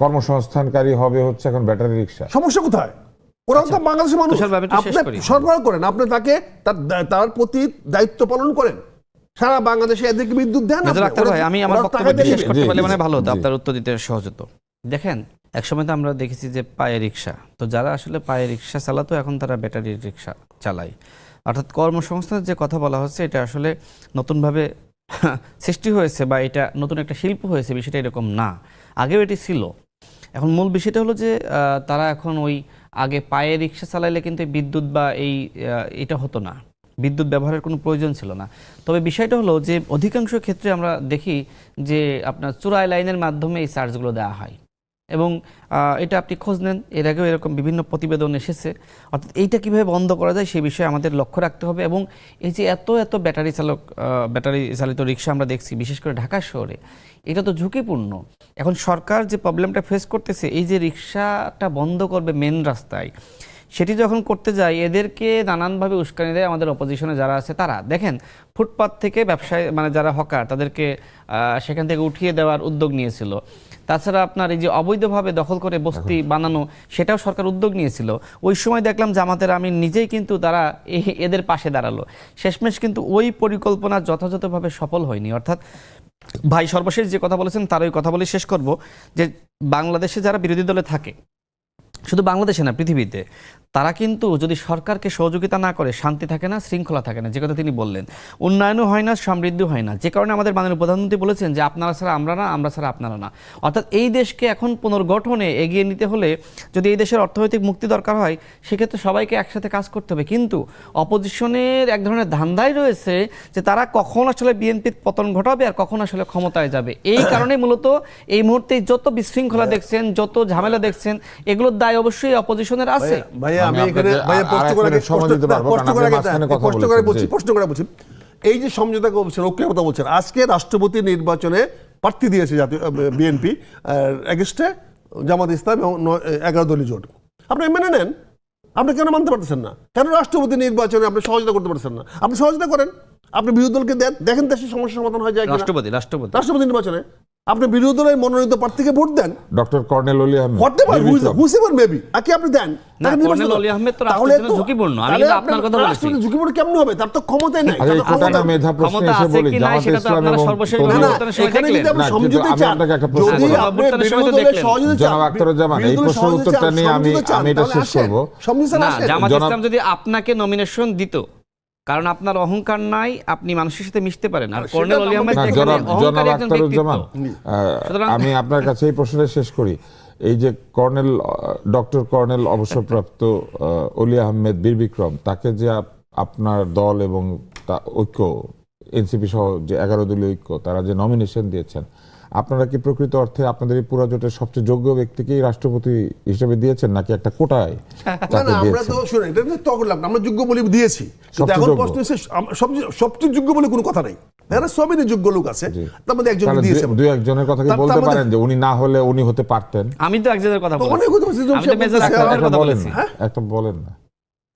কর্মসংস্থানকারী হবে হচ্ছে এখন ব্যাটারি রিক্সা। সমস্যা কোথায়? ওরা তো বাংলাদেশের মানুষ। তুষার ভাই, একটু শেষ আপনি করি। সরবরাহ করেন, আপনি তাকে তার প্রতি দায়িত্ব পালন করেন। সারা বাংলাদেশে এদেরকে বিদ্যুৎ দেন। মেজর আক্তার ভাই, আমি আমার বক্তব্য শেষ করতে জি, পারলে মানে ভালো হতো, জি। আপনার উত্তর দিতে সহজ হতো। দেখেন, একসময় তো আমরা দেখেছি যে পায়ে রিক্সা, তো যারা আসলে পায়ে রিক্সা চালাতো এখন তারা ব্যাটারি রিক্সা চালায়। অর্থাৎ কর্মসংস্থানের যে কথা বলা হচ্ছে, এটা আসলে নতুনভাবে সৃষ্টি হয়েছে বা এটা নতুন একটা শিল্প হয়েছে, বিষয়টা এরকম না, আগেও এটি ছিল। এখন মূল বিষয়টা হলো যে তারা এখন ওই আগে পায়ে রিক্সা চালাইলে কিন্তু এই বিদ্যুৎ বা এটা হতো না, বিদ্যুৎ ব্যবহারের কোনো প্রয়োজন ছিল না। তবে বিষয়টা হলো যে অধিকাংশ ক্ষেত্রে আমরা দেখি যে আপনার চোরাই লাইনের মাধ্যমে এই চার্জগুলো দেওয়া হয় এবং এটা আপনি খোঁজ নেন, এর আগেও এরকম বিভিন্ন প্রতিবেদন এসেছে। অর্থাৎ এইটা কীভাবে বন্ধ করা যায় সেই বিষয়ে আমাদের লক্ষ্য রাখতে হবে। এবং এই যে এত ব্যাটারি চালিত রিক্সা আমরা দেখছি বিশেষ করে ঢাকা শহরে, এটা তো ঝুঁকিপূর্ণ। এখন সরকার যে প্রবলেমটা ফেস করতেছে, এই যে রিক্সাটা বন্ধ করবে মেন রাস্তায়, সেটি যখন করতে যায় এদেরকে নানানভাবে উস্কানি দেয় আমাদের অপোজিশনে যারা আছে তারা। দেখেন, ফুটপাত থেকে ব্যবসায়ী মানে যারা হকার তাদেরকে সেখান থেকে উঠিয়ে দেওয়ার উদ্যোগ নিয়েছিল। তাছাড়া আপনার এই যে অবৈধভাবে দখল করে বস্তি বানানো, সেটাও সরকার উদ্যোগ নিয়েছিল। ওই সময় দেখলাম জামাতের আমির নিজেই কিন্তু তারা এদের পাশে দাঁড়ালো। শেষমেশ কিন্তু ওই পরিকল্পনা যথাযথভাবে সফল হয়নি। অর্থাৎ ভাই সর্বশেষ যে কথা বলেছেন তার ওই কথা বলে শেষ করব, যে বাংলাদেশে যারা বিরোধী দলে থাকে, শুধু বাংলাদেশে না পৃথিবীতে, তারা কিন্তু যদি সরকারকে সহযোগিতা না করে শান্তি থাকে না, শৃঙ্খলা থাকে না। যে কথা তিনি বললেন, উন্নয়নও হয় না, সমৃদ্ধি হয় না। যে কারণে আমাদের মাননীয় প্রধানমন্ত্রী বলেছেন যে আপনারা ছাড়া আমরা না, আমরা ছাড়া আপনারা না। অর্থাৎ এই দেশকে এখন পুনর্গঠনে এগিয়ে নিতে হলে যদি এই দেশের অর্থনৈতিক মুক্তি দরকার হয়, সেক্ষেত্রে সবাইকে একসাথে কাজ করতে হবে। কিন্তু অপোজিশনের এক ধরনের ধান্দাই রয়েছে যে তারা কখন আসলে বিএনপির পতন ঘটাবে আর কখন আসলে ক্ষমতায় যাবে। এই কারণে মূলত এই মুহূর্তে যত বিশৃঙ্খলা দেখছেন, যত ঝামেলা দেখছেন, এগুলোর দায় অবশ্যই অপোজিশনের আছে। আমি এখানে প্রশ্ন করে বলছি, এই যে সমঝোতা বলছেন, ঐক্যের কথা বলছেন, আজকে রাষ্ট্রপতি নির্বাচনে প্রার্থী দিয়েছে জাতীয় বিএনপি এগেস্টে জামাত ইসলাম এবং 11 দলীয় জোট। আপনি মেনে নেন, আপনি কেন মানতে পারতেছেন না? কেন রাষ্ট্রপতি নির্বাচনে আপনি সহযোগিতা করতে পারছেন না? আপনি সহযোগিতা করেন, আপনি বিরোধী দলকে দেন, দেখেন দেশের সমস্যার সমাধান হয়ে যায়। রাষ্ট্রপতি নির্বাচনে আপনি বিরোধী দলের মনোনীত প্রার্থীকে ভোট দেন। ডক্টর কর্নেল অলি আহমেদ মেবি আকি আপনি দেন। ঝুঁকিপূর্ণ কেমন হবে? তার তো ক্ষমতাই নাই। যদি আপনাকে নমিনেশন দিত, কারণ আপনার অহংকার নাই, আপনি মানুষের সাথে মিশতে পারেন। আর কর্নেল অলি আহমেদ আমি আপনার কাছে এই প্রশ্নটা শেষ করি। এই যে ডক্টর কর্নেল অবসরপ্রাপ্ত অলি আহমেদ বীর বিক্রম, তাকে যে আপনার দল এবং ঐক্য এনসিপি সহ যে 11 দলীয় ঐক্য তারা যে নমিনেশন দিয়েছেন, আপনারা কি প্রকৃত অর্থে আপনাদের এই পুরো জোটের সবচেয়ে যোগ্য ব্যক্তিকেই রাষ্ট্রপতি হিসেবে দিয়েছেন নাকি একটা কোটায়? আমরা তো শুনে এটা তো করলাম, আমরা যোগ্য বলে দিয়েছি। এখন প্রশ্ন হচ্ছে সবচেয়ে যোগ্য বলে কোনো কথা নাই। সবই যোগ্য লোক আছে, তার মধ্যে একজন দিয়েছে। দুই একজনের কথা কি বলতে পারেন যে উনি না হলে উনি হতে পারতেন? আমি তো একজনের কথা বলছি, একটা বলেন না।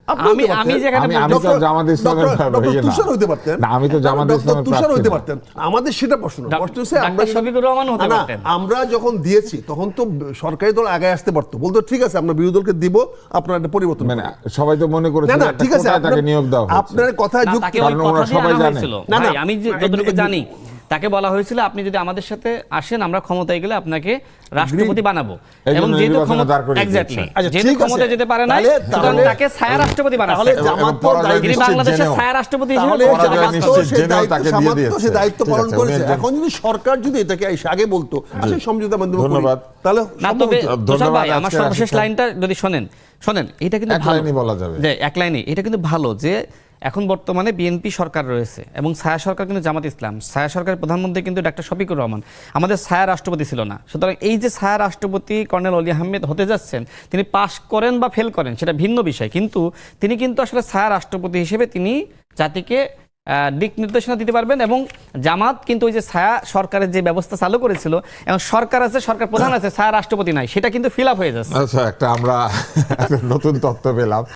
আমি আমাদের সেটা প্রশ্ন আমরা যখন দিয়েছি তখন তো সরকারি দল আগে আসতে পারতো, বলতো ঠিক আছে আমরা বিরোধী দলকে দিব, আপনার একটা পরিবর্তন। সবাই তো মনে করেছে ঠিক আছে তাকে নিয়োগ দাও, আপনার কথা সবাই জানে। আমি যতটুকু জানি তাকে বলা হয়েছিল আপনি যদি আমাদের সাথে আসেন আমরা ক্ষমতায় গেলে আপনাকে রাষ্ট্রপতি বানাবো, এবং যেহেতু ক্ষমতায় যেতে পারে না তাকে ছায়া রাষ্ট্রপতি বানাবে। তিনি বাংলাদেশের ছায়া রাষ্ট্রপতি হিসেবে দায়িত্ব পালন করেছে। এখন যদি সরকার যদি এটাকে আগে বলতো আসলে সমঝোতার মাধ্যমে, তাহলে আমার সর্বশেষ লাইনটা যদি শোনেন, এটা কিন্তু বলা যাবে যে এক লাইনে, এটা কিন্তু ভালো যে এখন বর্তমানে বিএনপি সরকার রয়েছে এবং ছায়া সরকার কিন্তু জামাত ইসলাম। ছায়া সরকারের প্রধানমন্ত্রী কিন্তু ডক্টর শফিকুর রহমান, আমাদের ছায়া রাষ্ট্রপতি ছিল না। সুতরাং এই যে ছায়া রাষ্ট্রপতি কর্নেল অলি আহমেদ হতে যাচ্ছেন, তিনি পাশ করেন বা ফেল করেন সেটা ভিন্ন বিষয়, কিন্তু তিনি কিন্তু আসলে ছায়া রাষ্ট্রপতি হিসেবে তিনি জাতিকে দিক নির্দেশনা দিতে পারবেন। এবং জামাত কিন্তু ওই যে ছায়া সরকারের যে ব্যবস্থা চালু করেছিল, এবং সরকার আছে, সরকার প্রধান আছে, ছায়া রাষ্ট্রপতি নাই, সেটা কিন্তু ফিল আপ হয়ে যাচ্ছে। আচ্ছা, আমরা নতুন তথ্য পেলাম।